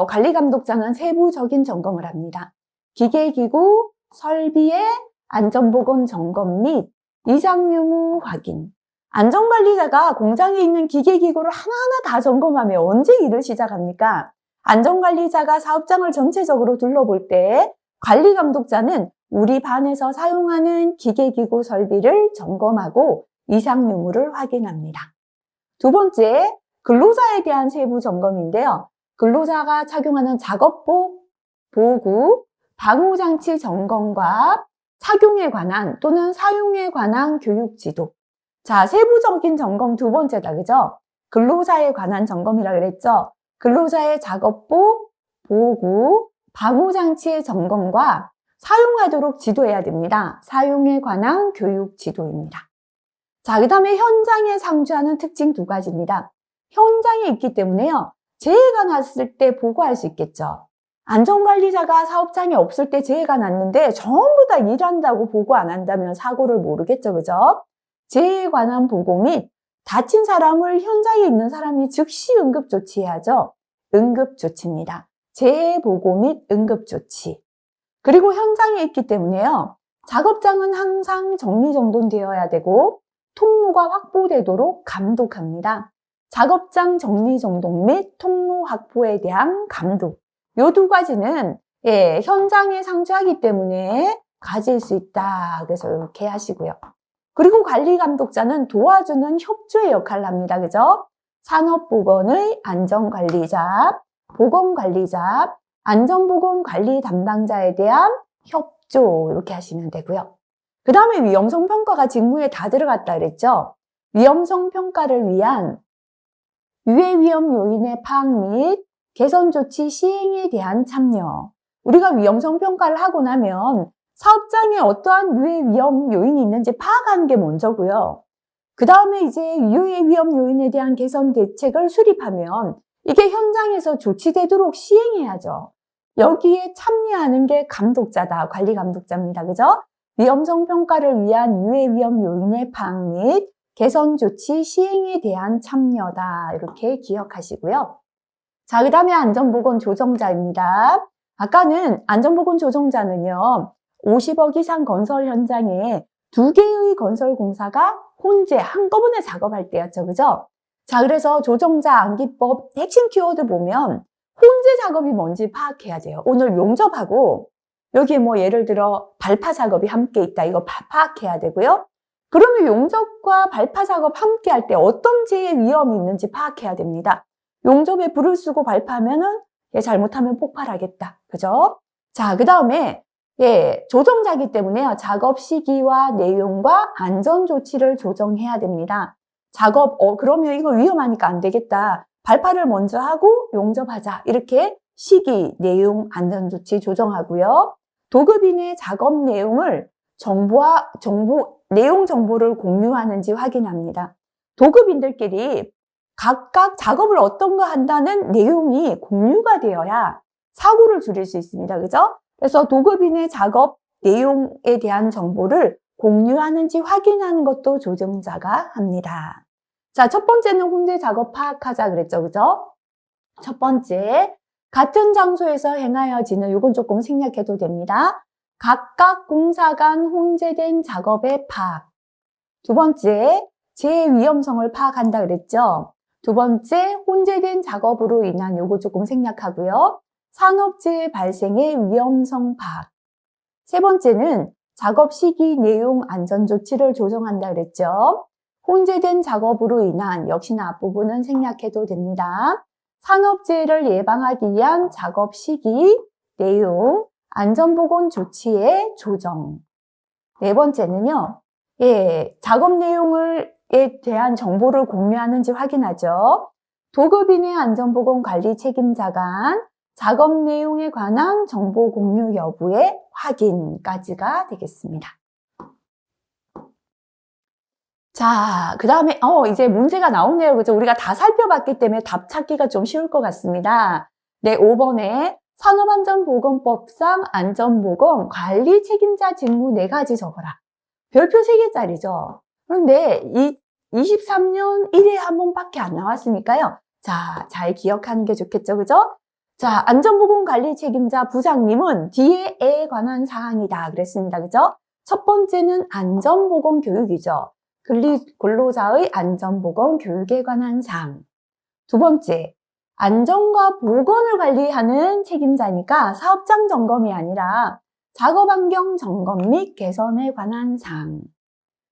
관리감독자는 세부적인 점검을 합니다. 기계기구, 설비의 안전보건 점검 및 이상 유무 확인. 안전관리자가 공장에 있는 기계기구를 하나하나 다 점검하면 언제 일을 시작합니까? 안전관리자가 사업장을 전체적으로 둘러볼 때 관리감독자는 우리 반에서 사용하는 기계기구 설비를 점검하고 이상 유무를 확인합니다. 두 번째, 근로자에 대한 세부 점검인데요. 근로자가 착용하는 작업복, 보호구, 방호장치 점검과 착용에 관한 또는 사용에 관한 교육 지도. 자, 세부적인 점검 두 번째다. 그죠? 근로자에 관한 점검이라 그랬죠? 근로자의 작업복, 보호구, 방호장치의 점검과 사용하도록 지도해야 됩니다. 사용에 관한 교육 지도입니다. 자, 그 다음에 현장에 상주하는 특징 두 가지입니다. 현장에 있기 때문에요. 재해가 났을 때 보고할 수 있겠죠. 안전관리자가 사업장에 없을 때 재해가 났는데 전부 다 일한다고 보고 안 한다면 사고를 모르겠죠. 그죠? 재해에 관한 보고 및 다친 사람을 현장에 있는 사람이 즉시 응급조치해야죠. 응급조치입니다. 재해 보고 및 응급조치. 그리고 현장에 있기 때문에요. 작업장은 항상 정리정돈되어야 되고 통로가 확보되도록 감독합니다. 작업장 정리정돈 및 통로 확보에 대한 감독. 이 두 가지는 현장에 상주하기 때문에 가질 수 있다. 그래서 이렇게 하시고요. 그리고 관리감독자는 도와주는 협조의 역할을 합니다. 그죠? 산업보건의 안전관리자, 보건관리자, 안전보건관리 담당자에 대한 협조 이렇게 하시면 되고요. 그 다음에 위험성 평가가 직무에 다 들어갔다 그랬죠. 위험성 평가를 위한 유해 위험 요인의 파악 및 개선 조치 시행에 대한 참여. 우리가 위험성 평가를 하고 나면 사업장에 어떠한 유해 위험 요인이 있는지 파악하는 게 먼저고요. 그 다음에 이제 유해 위험 요인에 대한 개선 대책을 수립하면 이게 현장에서 조치되도록 시행해야죠. 여기에 참여하는 게 감독자다. 관리 감독자입니다. 그죠? 위험성 평가를 위한 유해 위험 요인의 파악 및 개선 조치 시행에 대한 참여다. 이렇게 기억하시고요. 자, 그 다음에 안전보건 조정자입니다. 아까는 안전보건 조정자는요, 50억 이상 건설 현장에 2개의 건설 공사가 혼재 한꺼번에 작업할 때였죠. 그죠? 자, 그래서 조정자 암기법 핵심 키워드 보면 혼재 작업이 뭔지 파악해야 돼요. 오늘 용접하고 여기에 뭐 예를 들어 발파 작업이 함께 있다. 이거 파악해야 되고요. 그러면 용접과 발파 작업 함께 할 때 어떤 재해 위험이 있는지 파악해야 됩니다. 용접에 불을 쓰고 발파하면은 잘못하면 폭발하겠다. 그죠? 자, 그 다음에 조정자이기 때문에요. 작업 시기와 내용과 안전 조치를 조정해야 됩니다. 작업, 그러면 이거 위험하니까 안 되겠다. 발파를 먼저 하고 용접하자. 이렇게 시기, 내용, 안전 조치 조정하고요. 도급인의 작업 내용을 내용 정보를 공유하는지 확인합니다. 도급인들끼리 각각 작업을 어떤 거 한다는 내용이 공유가 되어야 사고를 줄일 수 있습니다. 그죠? 그래서 도급인의 작업 내용에 대한 정보를 공유하는지 확인하는 것도 조정자가 합니다. 자, 첫 번째는 혼재 작업 파악하자 그랬죠. 그죠? 첫 번째, 같은 장소에서 행하여지는, 이건 조금 생략해도 됩니다. 각각 공사 간 혼재된 작업의 파악. 두 번째, 재해 위험성을 파악한다 그랬죠. 두 번째, 혼재된 작업으로 인한, 요거 조금 생략하고요. 산업재해 발생의 위험성 파악. 세 번째는 작업 시기, 내용, 안전 조치를 조정한다 그랬죠. 혼재된 작업으로 인한, 역시나 앞부분은 생략해도 됩니다. 산업재해를 예방하기 위한 작업 시기, 내용, 안전보건 조치의 조정. 네 번째는요, 작업 내용에 대한 정보를 공유하는지 확인하죠. 도급인의 안전보건 관리 책임자 간 작업 내용에 관한 정보 공유 여부의 확인까지가 되겠습니다. 자, 그 다음에, 이제 문제가 나오네요. 그죠? 우리가 다 살펴봤기 때문에 답 찾기가 좀 쉬울 것 같습니다. 네, 5번에 산업안전보건법상 안전보건 관리 책임자 직무 4가지 적어라. 별표 3개짜리죠. 그런데 23년 1회 한 번밖에 안 나왔으니까요. 자, 잘 기억하는 게 좋겠죠. 그죠? 자, 안전보건 관리 책임자 부장님은 뒤에에 관한 사항이다. 그랬습니다. 그죠? 첫 번째는 안전보건 교육이죠. 근로자의 안전보건 교육에 관한 사항. 두 번째, 안전과 보건을 관리하는 책임자니까 사업장 점검이 아니라 작업환경 점검 및 개선에 관한 사항.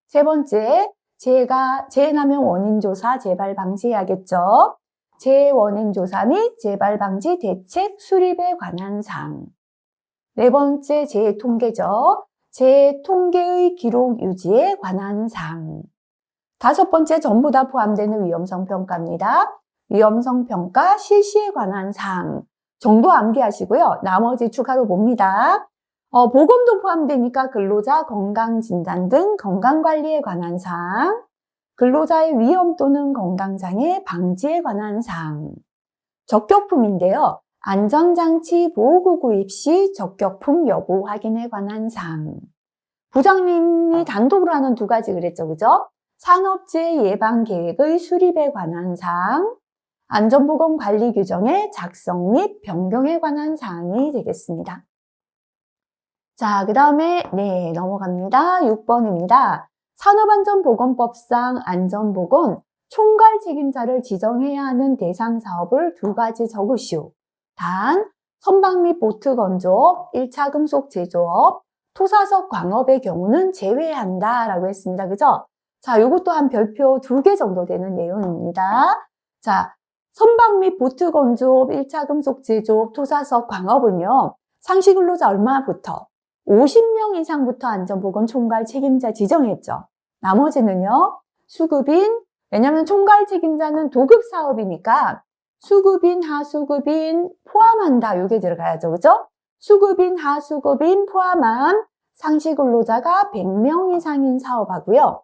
세 번째, 재해 나면 원인 조사, 재발 방지해야겠죠. 재해 원인 조사 및 재발 방지 대책 수립에 관한 사항. 네 번째, 재해 통계죠. 재해 통계의 기록 유지에 관한 사항. 다섯 번째, 전부 다 포함되는 위험성 평가입니다. 위험성 평가 실시에 관한 사항 정도 암기하시고요. 나머지 추가로 봅니다. 보건도 포함되니까 근로자 건강진단 등 건강관리에 관한 사항, 근로자의 위험 또는 건강장애 방지에 관한 사항, 적격품인데요. 안전장치 보호구 구입 시 적격품 여부 확인에 관한 사항. 부장님이 단독으로 하는 2가지 그랬죠. 그죠? 산업재해 예방 계획의 수립에 관한 사항, 안전보건 관리 규정의 작성 및 변경에 관한 사항이 되겠습니다. 자, 그 다음에 넘어갑니다. 6번입니다. 산업안전보건법상 안전보건 총괄 책임자를 지정해야 하는 대상 사업을 2가지 적으시오. 단, 선박 및 보트 건조업, 1차 금속 제조업, 토사석 광업의 경우는 제외한다 라고 했습니다. 그죠? 자, 요것도 한 별표 2개 정도 되는 내용입니다. 자, 선박 및 보트 건조업, 1차 금속 제조업, 토사석 광업은요, 상시 근로자 얼마부터? 50명 이상부터 안전보건 총괄 책임자 지정했죠. 나머지는요, 수급인, 왜냐면 총괄 책임자는 도급 사업이니까 수급인, 하수급인 포함한다. 요게 들어가야죠. 그죠? 수급인, 하수급인 포함한 상시 근로자가 100명 이상인 사업하고요.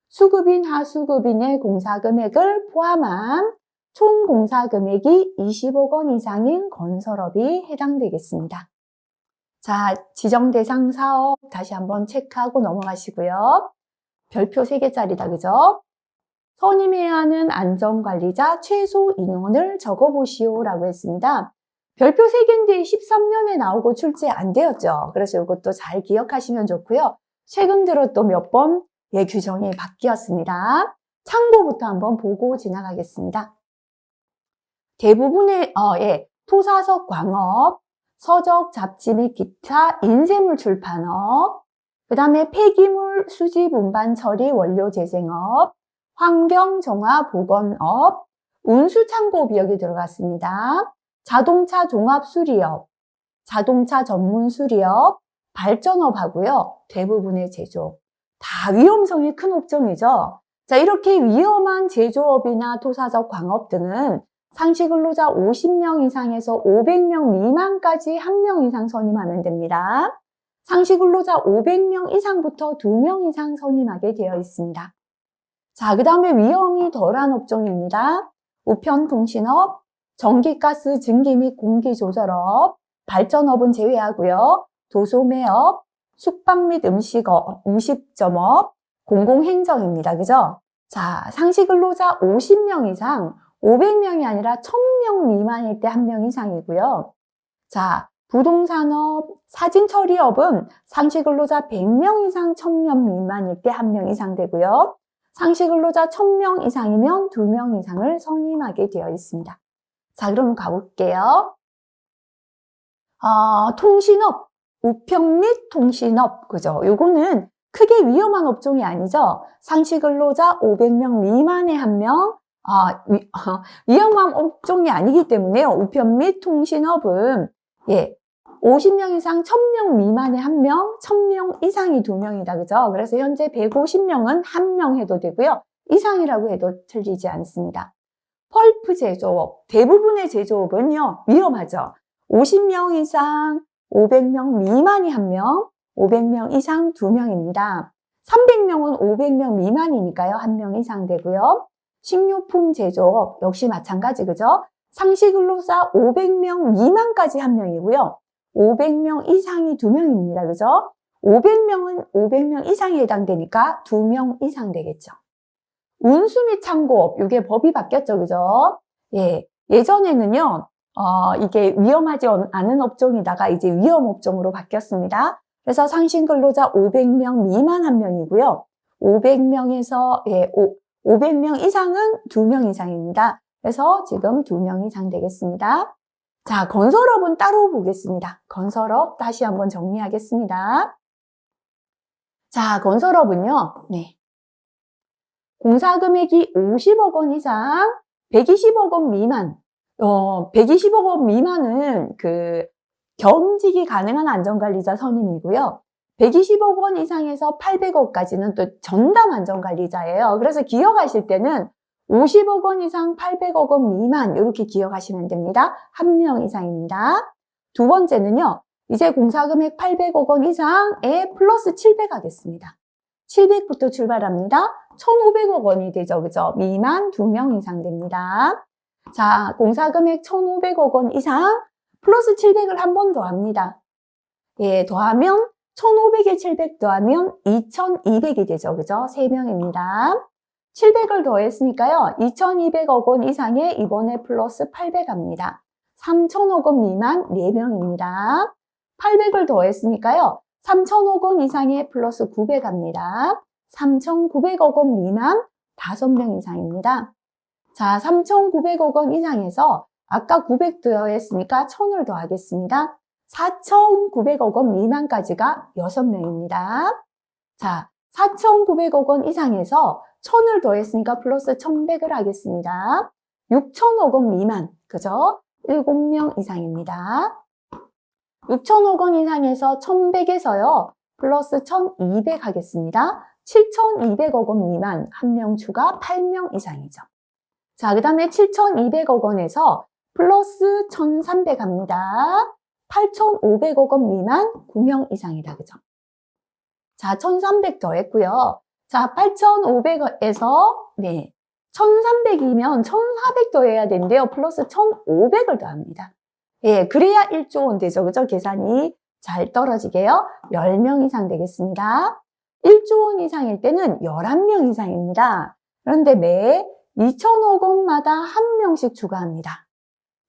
수급인, 하수급인의 공사금액을 포함한 총 공사금액이 20억 원 이상인 건설업이 해당되겠습니다. 자, 지정 대상 사업 다시 한번 체크하고 넘어가시고요. 별표 3개짜리다, 그죠? 선임해야 하는 안전관리자 최소 인원을 적어보시오 라고 했습니다. 별표 3개인데 13년에 나오고 출제 안 되었죠. 그래서 이것도 잘 기억하시면 좋고요. 최근 들어 또 몇 번 규정이 바뀌었습니다. 참고부터 한번 보고 지나가겠습니다. 대부분의 토사석 광업, 서적, 잡지 및 기타 인쇄물 출판업, 그 다음에 폐기물 수집 운반 처리 원료 재생업, 환경 정화 보건업, 운수 창고업이 여기 들어갔습니다. 자동차 종합 수리업, 자동차 전문 수리업, 발전업 하고요. 대부분의 제조업. 다 위험성이 큰 업종이죠. 자, 이렇게 위험한 제조업이나 토사적 광업 등은 상시 근로자 50명 이상에서 500명 미만까지 1명 이상 선임하면 됩니다. 상시 근로자 500명 이상부터 2명 이상 선임하게 되어 있습니다. 자, 그 다음에 위험이 덜한 업종입니다. 우편통신업, 전기가스 증기 및 공기 조절업, 발전업은 제외하고요. 도소매업, 숙박 및 음식점업, 공공행정입니다. 그죠? 자, 상시 근로자 50명 이상, 500명이 아니라 1000명 미만일 때 1명 이상이고요. 자, 부동산업, 사진처리업은 상시 근로자 100명 이상 1000명 미만일 때 1명 이상 되고요. 상시 근로자 1000명 이상이면 2명 이상을 선임하게 되어 있습니다. 자, 그럼 가볼게요. 통신업, 우편 및 통신업, 그죠? 요거는 크게 위험한 업종이 아니죠? 상시 근로자 500명 미만의 1명, 위험한 업종이 아니기 때문에요. 우편 및 통신업은, 50명 이상 1000명 미만의 1명, 1000명 이상이 2명이다. 그죠? 그래서 현재 150명은 1명 해도 되고요. 이상이라고 해도 틀리지 않습니다. 펄프 제조업, 대부분의 제조업은요, 위험하죠. 50명 이상, 500명 미만이 1명, 500명 이상 2명입니다. 300명은 500명 미만이니까요. 1명 이상 되고요. 식료품 제조업, 역시 마찬가지, 그죠? 상시 근로자 500명 미만까지 1명이고요. 500명 이상이 2명입니다. 그죠? 500명은 500명 이상에 해당되니까 2명 이상 되겠죠. 운수 및 창고업, 이게 법이 바뀌었죠. 그죠? 예전에는요, 이게 위험하지 않은 업종이다가 이제 위험 업종으로 바뀌었습니다. 그래서 상시 근로자 500명 미만 1명이고요. 500명에서, 500명 이상은 2명 이상입니다. 그래서 지금 2명 이상 되겠습니다. 자, 건설업은 따로 보겠습니다. 건설업 다시 한번 정리하겠습니다. 자, 건설업은요, 공사금액이 50억 원 이상, 120억 원 미만, 120억 원 미만은 겸직이 가능한 안전관리자 선임이고요. 120억 원 이상에서 800억까지는 또 전담 안전관리자예요. 그래서 기억하실 때는 50억 원 이상 800억 원 미만 이렇게 기억하시면 됩니다. 1명 이상입니다. 두 번째는요. 이제 공사금액 800억 원 이상에 플러스 700 하겠습니다. 700부터 출발합니다. 1,500억 원이 되죠. 그죠? 미만 2명 이상 됩니다. 자, 공사금액 1,500억 원 이상 플러스 700을 한 번 더 합니다. 더하면 1,500에 700 더하면 2,200이 되죠. 그죠? 3명입니다. 700을 더했으니까요. 2,200억 원 이상에 이번에 플러스 800 합니다. 3,000억 원 미만 4명입니다. 800을 더했으니까요. 3,000억 원 이상에 플러스 900 합니다. 3,900억 원 미만 5명 이상입니다. 자, 3,900억 원 이상에서 아까 900 더했으니까 1,000을 더하겠습니다. 4,900억 원 미만까지가 6명입니다. 자, 4,900억 원 이상에서 1,000을 더했으니까 플러스 1,100을 하겠습니다. 6,000억 원 미만, 그죠? 7명 이상입니다. 6천억 원 이상에서 1,100에서요. 플러스 1,200 하겠습니다. 7,200억 원 미만 1명 추가 8명 이상이죠. 자, 그 다음에 7,200억 원에서 플러스 1,300 합니다. 8,500억 원 미만 9명 이상이다. 그죠? 자, 1,300 더했고요. 자, 8,500에서 네, 1,300이면 1,400 더해야 되는데요. 플러스 1,500을 더합니다. 예, 그래야 1조 원 되죠. 그죠? 계산이 잘 떨어지게요. 10명 이상 되겠습니다. 1조 원 이상일 때는 11명 이상입니다. 그런데 매 2천억 원마다 1명씩 추가합니다.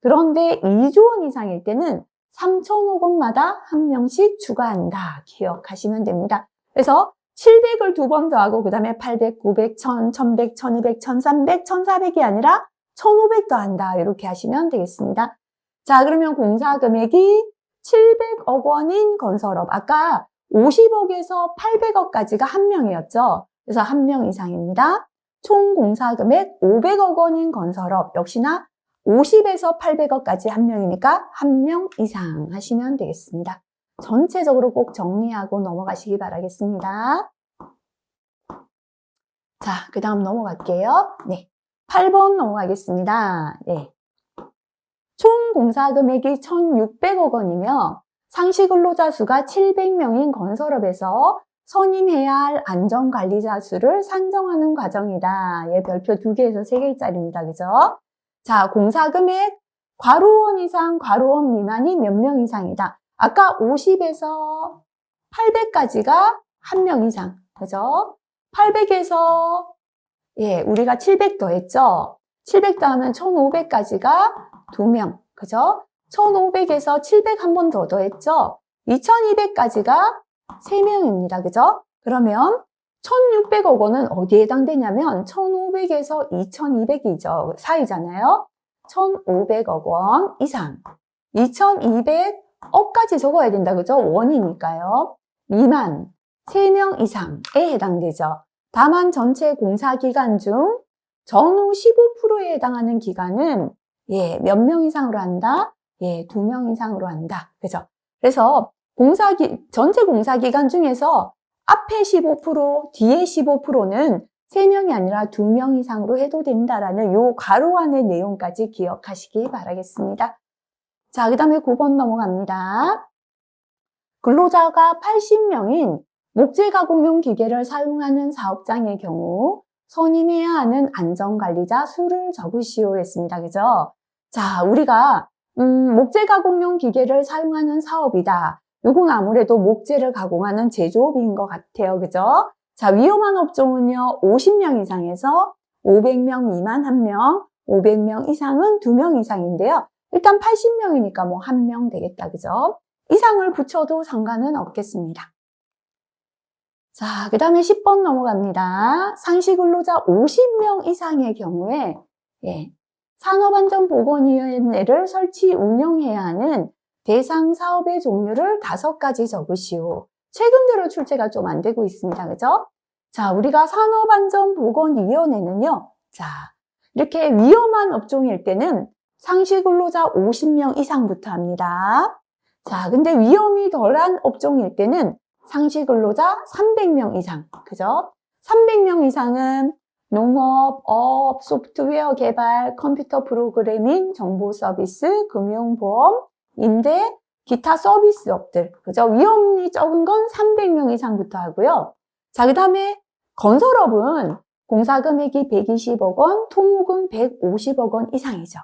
그런데 2조 원 이상일 때는 3천억 원마다 1명씩 추가한다. 기억하시면 됩니다. 그래서 700을 2번 더하고 그 다음에 800, 900, 1000, 1100, 1200, 1300, 1400이 아니라 1500 더한다. 이렇게 하시면 되겠습니다. 자, 그러면 공사 금액이 700억 원인 건설업. 아까 50억에서 800억까지가 1명이었죠. 그래서 1명 이상입니다. 총 공사 금액 500억 원인 건설업. 역시나 50에서 800억까지 1명이니까 1명 이상 하시면 되겠습니다. 전체적으로 꼭 정리하고 넘어가시기 바라겠습니다. 자, 그 다음 넘어갈게요. 네. 8번 넘어가겠습니다. 네. 총 공사 금액이 1,600억 원이며 상시 근로자 수가 700명인 건설업에서 선임해야 할 안전관리자 수를 산정하는 과정이다. 예, 별표 2개에서 3개짜리입니다. 그죠? 자, 공사 금액 과로원 이상, 과로원 미만이 몇 명 이상이다. 아까 50에서 800까지가 1명 이상. 그죠? 800에서 예, 우리가 700 더했죠? 700 더하면 1,500까지가 2명. 그죠? 1,500에서 700 한 번 더 더했죠? 2,200까지가 3명입니다. 그죠? 그러면 1,600억 원은 어디에 해당되냐면 1,500에서 2,200이죠. 사이잖아요. 1,500억 원 이상. 2,200억까지 적어야 된다. 그죠? 원이니까요. 미만 3명 이상에 해당되죠. 다만 전체 공사 기간 중 전후 15%에 해당하는 기간은 예, 몇 명 이상으로 한다? 예, 2명 이상으로 한다. 그죠? 그래서 전체 공사 기간 중에서 앞에 15%, 뒤에 15%는 3명이 아니라 2명 이상으로 해도 된다라는 요 괄호 안의 내용까지 기억하시기 바라겠습니다. 자, 그 다음에 9번 넘어갑니다. 근로자가 80명인 목재 가공용 기계를 사용하는 사업장의 경우 선임해야 하는 안전관리자 수를 적으시오 했습니다. 그죠? 자, 우리가 목재 가공용 기계를 사용하는 사업이다. 요건 아무래도 목재를 가공하는 제조업인 것 같아요. 그죠? 자, 위험한 업종은요, 50명 이상에서 500명 미만 1명, 500명 이상은 2명 이상인데요. 일단 80명이니까 뭐 1명 되겠다. 그죠? 이상을 붙여도 상관은 없겠습니다. 자, 그 다음에 10번 넘어갑니다. 상시 근로자 50명 이상의 경우에, 예, 산업안전보건위원회를 설치 운영해야 하는 대상 사업의 종류를 5가지 적으시오. 최근 들어 출제가 좀 안 되고 있습니다. 그죠? 자, 우리가 산업안전보건위원회는요, 자, 이렇게 위험한 업종일 때는 상시 근로자 50명 이상부터 합니다. 자, 근데 위험이 덜한 업종일 때는 상시 근로자 300명 이상. 그죠? 300명 이상은 농업, 어업, 소프트웨어 개발, 컴퓨터 프로그래밍, 정보 서비스, 금융보험, 임대, 기타 서비스업들. 그죠? 위험이 적은 건 300명 이상부터 하고요. 자, 그 다음에 건설업은 공사 금액이 120억 원, 토목은 150억 원 이상이죠.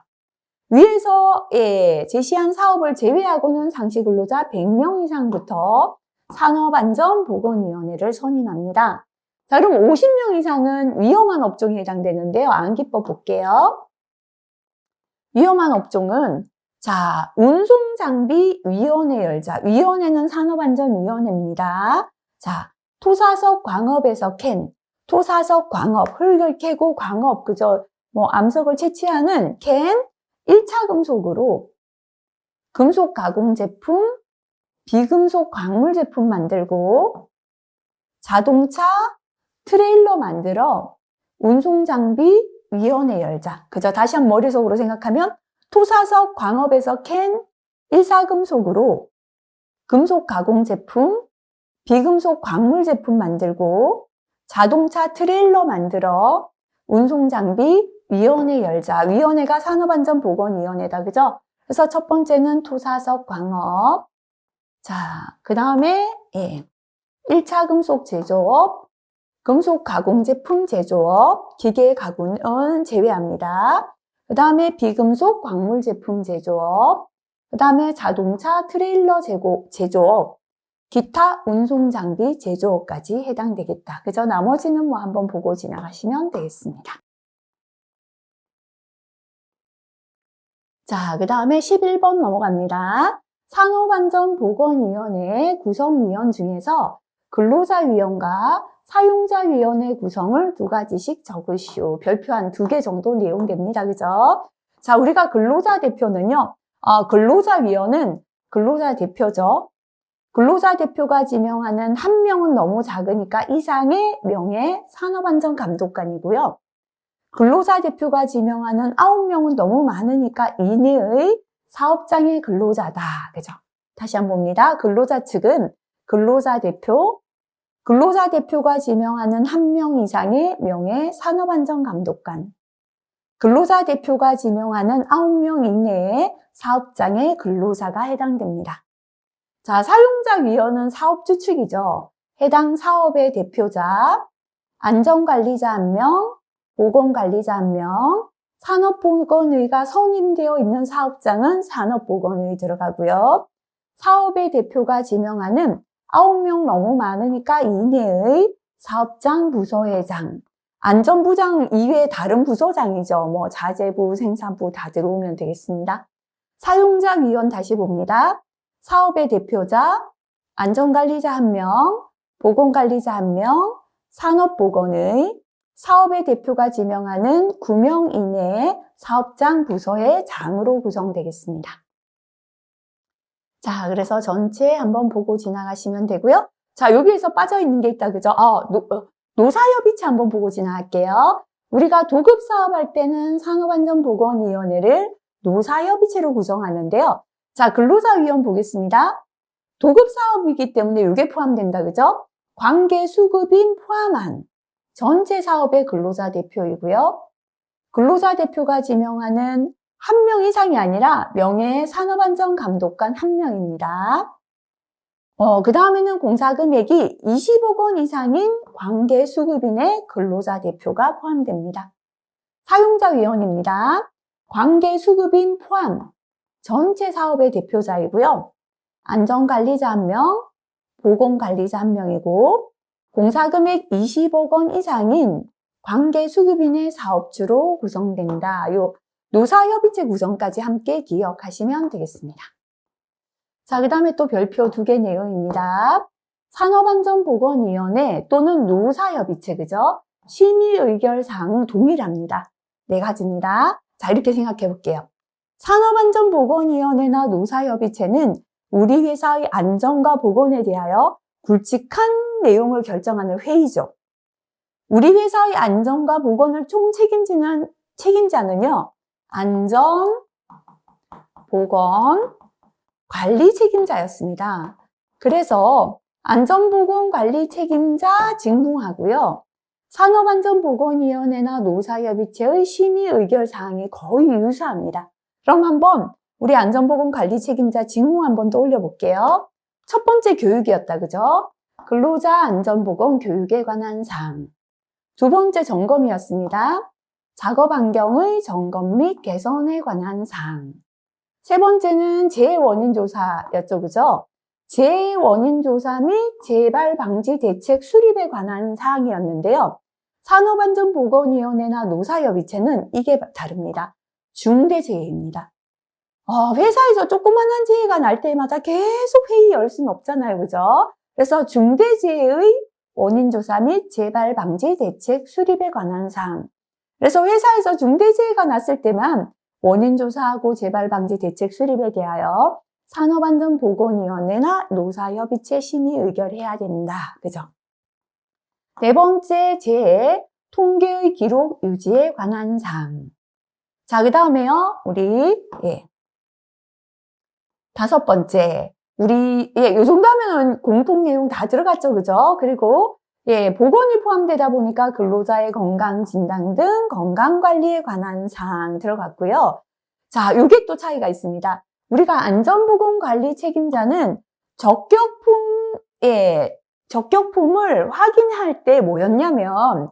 위에서 예, 제시한 사업을 제외하고는 상시 근로자 100명 이상부터 산업안전보건위원회를 선임합니다. 자, 그럼 50명 이상은 위험한 업종에 해당되는데요. 암기법 볼게요. 위험한 업종은 자, 운송장비위원회 열자. 위원회는 산업안전위원회입니다. 자, 토사석 광업에서 캔, 토사석 광업, 흙을 캐고 광업, 그저 뭐 암석을 채취하는 캔, 1차 금속으로 금속 가공 제품, 비금속 광물 제품 만들고 자동차, 트레일러 만들어 운송장비 위원회 열자. 그죠? 다시 한번 머릿속으로 생각하면 토사석 광업에서 캔 1사 금속으로 금속 가공 제품, 비금속 광물 제품 만들고, 자동차 트레일러 만들어, 운송장비, 위원회 열자. 위원회가 산업안전보건위원회다. 그죠? 그래서 첫 번째는 토사석 광업. 자, 그 다음에, 1차 금속 제조업, 금속 가공 제품 제조업, 기계 가공은 제외합니다. 그 다음에 비금속 광물 제품 제조업, 그 다음에 자동차 트레일러 제조업, 기타 운송 장비 제조업까지 해당되겠다. 그죠? 나머지는 뭐 한번 보고 지나가시면 되겠습니다. 자, 그 다음에 11번 넘어갑니다. 산업안전보건위원회 구성위원 중에서 근로자위원과 사용자위원회 구성을 2가지씩 적으시오. 별표 한 2개 정도 내용됩니다. 그죠? 자, 우리가 근로자 대표는요, 근로자위원은 근로자 대표죠. 근로자 대표가 지명하는 1명은 너무 작으니까 이상의 명예 산업안전감독관이고요. 근로자 대표가 지명하는 9명은 너무 많으니까 이내의 사업장의 근로자다. 그죠? 다시 한번 봅니다. 근로자 측은 근로자 대표가 지명하는 1명 이상의 명예 산업안전감독관, 근로자 대표가 지명하는 9명 이내의 사업장의 근로자가 해당됩니다. 자, 사용자위원은 사업주 측이죠. 해당 사업의 대표자, 안전관리자 1명, 보건관리자 1명, 산업보건의가 선임되어 있는 사업장은 산업보건의 들어가고요. 사업의 대표가 지명하는 9명 너무 많으니까 이내의 사업장 부서회장, 안전부장 이외에 다른 부서장이죠. 뭐 자재부, 생산부 다 들어오면 되겠습니다. 사용자위원 다시 봅니다. 사업의 대표자, 안전관리자 1명, 보건관리자 1명, 산업보건의, 사업의 대표가 지명하는 9명 이내의 사업장 부서의 장으로 구성되겠습니다. 자, 그래서 전체 한번 보고 지나가시면 되고요. 자, 여기에서 빠져있는 게 있다, 그죠? 노사협의체 한번 보고 지나갈게요. 우리가 도급사업할 때는 산업안전보건위원회를 노사협의체로 구성하는데요. 자, 근로자위원 보겠습니다. 도급사업이기 때문에 이게 포함된다, 그죠? 관계수급인 포함한 전체 사업의 근로자 대표이고요. 근로자 대표가 지명하는 1명 이상이 아니라 명예 산업안전감독관 1명입니다. 그 다음에는 공사금액이 20억 원 이상인 관계수급인의 근로자 대표가 포함됩니다. 사용자위원입니다. 관계수급인 포함, 전체 사업의 대표자이고요. 안전관리자 1명, 보건관리자 1명이고 공사금액 20억 원 이상인 관계수급인의 사업주로 구성된다. 요 노사협의체 구성까지 함께 기억하시면 되겠습니다. 자, 그 다음에 또 별표 2개 내용입니다. 산업안전보건위원회 또는 노사협의체, 그죠? 심의의결사항 동일합니다. 4가지입니다. 자, 이렇게 생각해 볼게요. 산업안전보건위원회나 노사협의체는 우리 회사의 안전과 보건에 대하여 굵직한 내용을 결정하는 회의죠. 우리 회사의 안전과 보건을 총 책임지는 책임자는요, 안전, 보건, 관리 책임자였습니다. 그래서 안전보건관리 책임자 직무하고요. 산업안전보건위원회나 노사협의체의 심의의결사항이 거의 유사합니다. 그럼 한번 우리 안전보건관리 책임자 직무 한번 떠올려 볼게요. 첫 번째 교육이었다, 그죠? 근로자 안전보건 교육에 관한 사항. 두 번째 점검이었습니다. 작업 환경의 점검 및 개선에 관한 사항. 세 번째는 재해 원인 조사였죠, 그죠? 재해 원인 조사 및 재발 방지 대책 수립에 관한 사항이었는데요. 산업안전보건위원회나 노사협의체는 이게 다릅니다. 중대재해입니다. 회사에서 조그만한 재해가 날 때마다 계속 회의 열 수는 없잖아요, 그죠? 그래서 중대재해의 원인조사 및 재발 방지 대책 수립에 관한 사항. 그래서 회사에서 중대재해가 났을 때만 원인조사하고 재발 방지 대책 수립에 대하여 산업안전보건위원회나 노사협의체 심의 의결해야 된다, 그죠? 네 번째, 재해 통계의 기록 유지에 관한 사항. 자, 그 다음에요, 우리 다섯 번째, 요 정도 하면은 공통 내용 다 들어갔죠. 그죠? 그리고, 보건이 포함되다 보니까 근로자의 건강 진단 등 건강 관리에 관한 사항 들어갔고요. 자, 요게 또 차이가 있습니다. 우리가 안전보건 관리 책임자는 적격품을 확인할 때 뭐였냐면,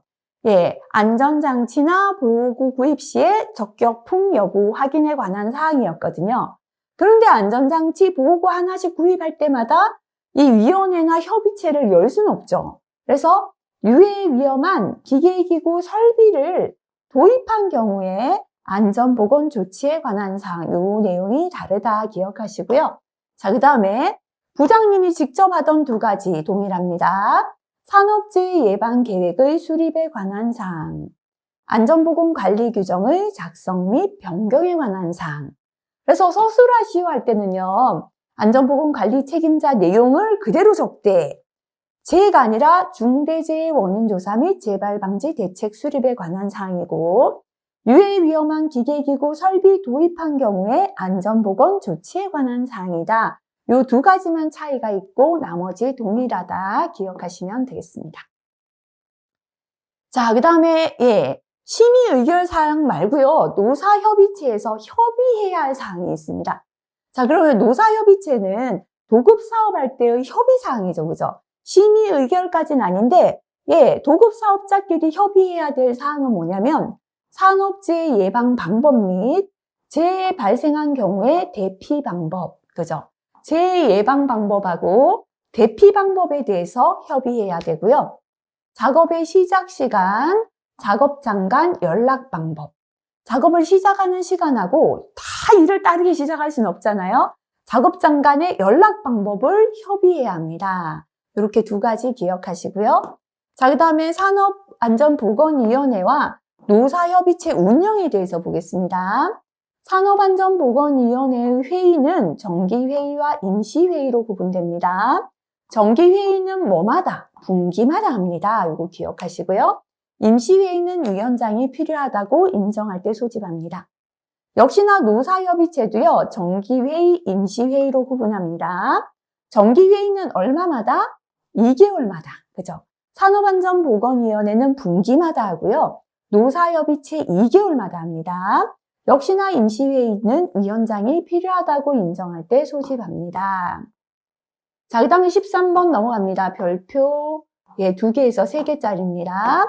안전장치나 보호구 구입 시에 적격품 여부 확인에 관한 사항이었거든요. 그런데 안전장치, 보호구 하나씩 구입할 때마다 이 위원회나 협의체를 열 수는 없죠. 그래서 유해 위험한 기계기구 설비를 도입한 경우에 안전보건 조치에 관한 사항, 요 내용이 다르다 기억하시고요. 자, 그 다음에 부장님이 직접 하던 2가지 동일합니다. 산업재해 예방 계획의 수립에 관한 사항, 안전보건 관리 규정의 작성 및 변경에 관한 사항. 그래서 서술하시오 할 때는요, 안전보건 관리 책임자 내용을 그대로 적되, 재해가 아니라 중대재해 원인 조사 및 재발 방지 대책 수립에 관한 사항이고, 유해 위험한 기계기구 설비 도입한 경우에 안전보건 조치에 관한 사항이다. 요 2가지만 차이가 있고 나머지 동일하다 기억하시면 되겠습니다. 자, 그 다음에 심의 의결 사항 말고요. 노사협의체에서 협의해야 할 사항이 있습니다. 자, 그러면 노사협의체는 도급 사업할 때의 협의 사항이죠. 그죠? 심의 의결까지는 아닌데, 도급 사업자끼리 협의해야 될 사항은 뭐냐면, 산업재해 예방 방법 및 재해 발생한 경우에 대피 방법, 그죠? 재해 예방 방법하고 대피 방법에 대해서 협의해야 되고요. 작업의 시작 시간, 작업 장간 연락 방법. 작업을 시작하는 시간하고 다 일을 빠르게 시작할 수는 없잖아요. 작업 장간의 연락 방법을 협의해야 합니다. 이렇게 2가지 기억하시고요. 자, 그 다음에 산업안전보건위원회와 노사협의체 운영에 대해서 보겠습니다. 산업안전보건위원회의 회의는 정기회의와 임시회의로 구분됩니다. 정기회의는 뭐마다? 분기마다 합니다. 이거 기억하시고요. 임시회의는 위원장이 필요하다고 인정할 때 소집합니다. 역시나 노사협의체도요, 정기회의, 임시회의로 구분합니다. 정기회의는 얼마마다? 2개월마다. 그죠? 산업안전보건위원회는 분기마다 하고요. 노사협의체 2개월마다 합니다. 역시나 임시회의는 위원장이 필요하다고 인정할 때 소집합니다. 자, 그 다음에 13번 넘어갑니다. 별표 2개에서 3개짜리입니다.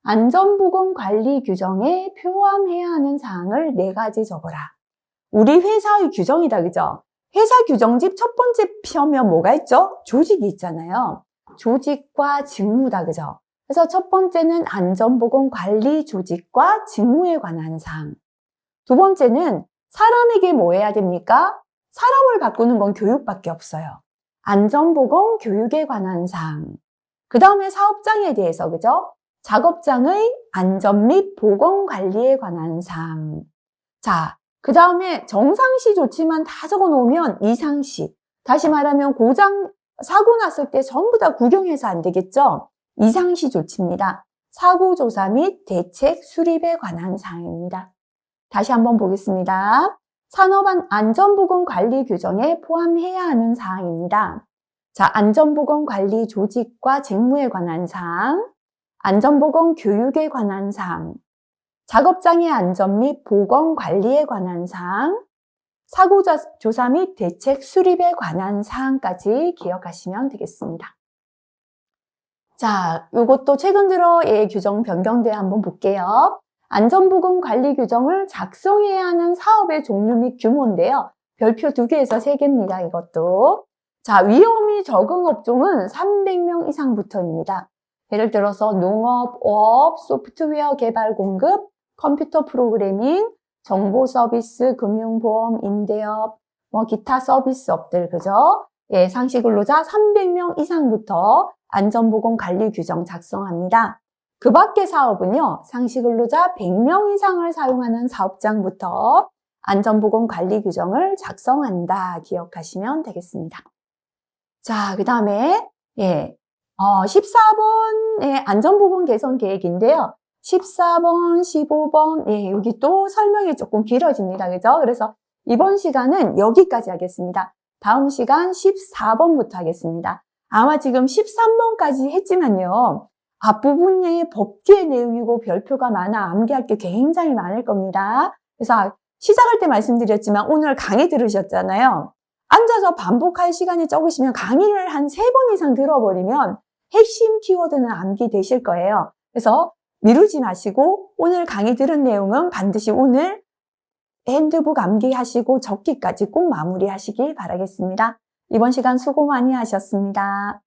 안전보건 관리 규정에 포함해야 하는 사항을 4가지 적어라. 우리 회사의 규정이다, 그죠? 회사 규정집 첫 번째 펴면 뭐가 있죠? 조직이 있잖아요. 조직과 직무다, 그죠? 그래서 첫 번째는 안전보건 관리 조직과 직무에 관한 사항. 2번째는 사람에게 뭐 해야 됩니까? 사람을 바꾸는 건 교육밖에 없어요. 안전보건 교육에 관한 사항. 그 다음에 사업장에 대해서, 그죠? 작업장의 안전 및 보건 관리에 관한 사항. 자, 그 다음에 정상시 조치만 다 적어 놓으면 이상시. 다시 말하면 사고 났을 때 전부 다 구경해서 안 되겠죠? 이상시 조치입니다. 사고조사 및 대책 수립에 관한 사항입니다. 다시 한번 보겠습니다. 산업안전보건 관리 규정에 포함해야 하는 사항입니다. 자, 안전보건 관리 조직과 직무에 관한 사항, 안전보건 교육에 관한 사항, 작업장의 안전 및 보건 관리에 관한 사항, 사고조사 및 대책 수립에 관한 사항까지 기억하시면 되겠습니다. 자, 이것도 최근 들어 규정 변경되어 한번 볼게요. 안전보건 관리 규정을 작성해야 하는 사업의 종류 및 규모인데요. 별표 2개에서 3개입니다. 이것도. 자, 위험이 적은 업종은 300명 이상부터입니다. 예를 들어서 농업, 어업, 소프트웨어 개발 공급, 컴퓨터 프로그래밍, 정보 서비스, 금융보험, 임대업, 기타 서비스업들, 그죠? 상시 근로자 300명 이상부터 안전보건 관리 규정 작성합니다. 그 밖의 사업은요, 상시 근로자 100명 이상을 사용하는 사업장부터 안전보건 관리 규정을 작성한다. 기억하시면 되겠습니다. 자, 그 다음에 14번의 안전보건 개선 계획인데요. 14번, 15번, 여기 또 설명이 조금 길어집니다. 그죠? 그래서 이번 시간은 여기까지 하겠습니다. 다음 시간 14번부터 하겠습니다. 아마 지금 13번까지 했지만요. 앞부분에 법규의 내용이고 별표가 많아 암기할 게 굉장히 많을 겁니다. 그래서 시작할 때 말씀드렸지만 오늘 강의 들으셨잖아요. 앉아서 반복할 시간이 적으시면 강의를 한 3번 이상 들어버리면 핵심 키워드는 암기되실 거예요. 그래서 미루지 마시고 오늘 강의 들은 내용은 반드시 오늘 핸드북 암기하시고 적기까지 꼭 마무리하시기 바라겠습니다. 이번 시간 수고 많이 하셨습니다.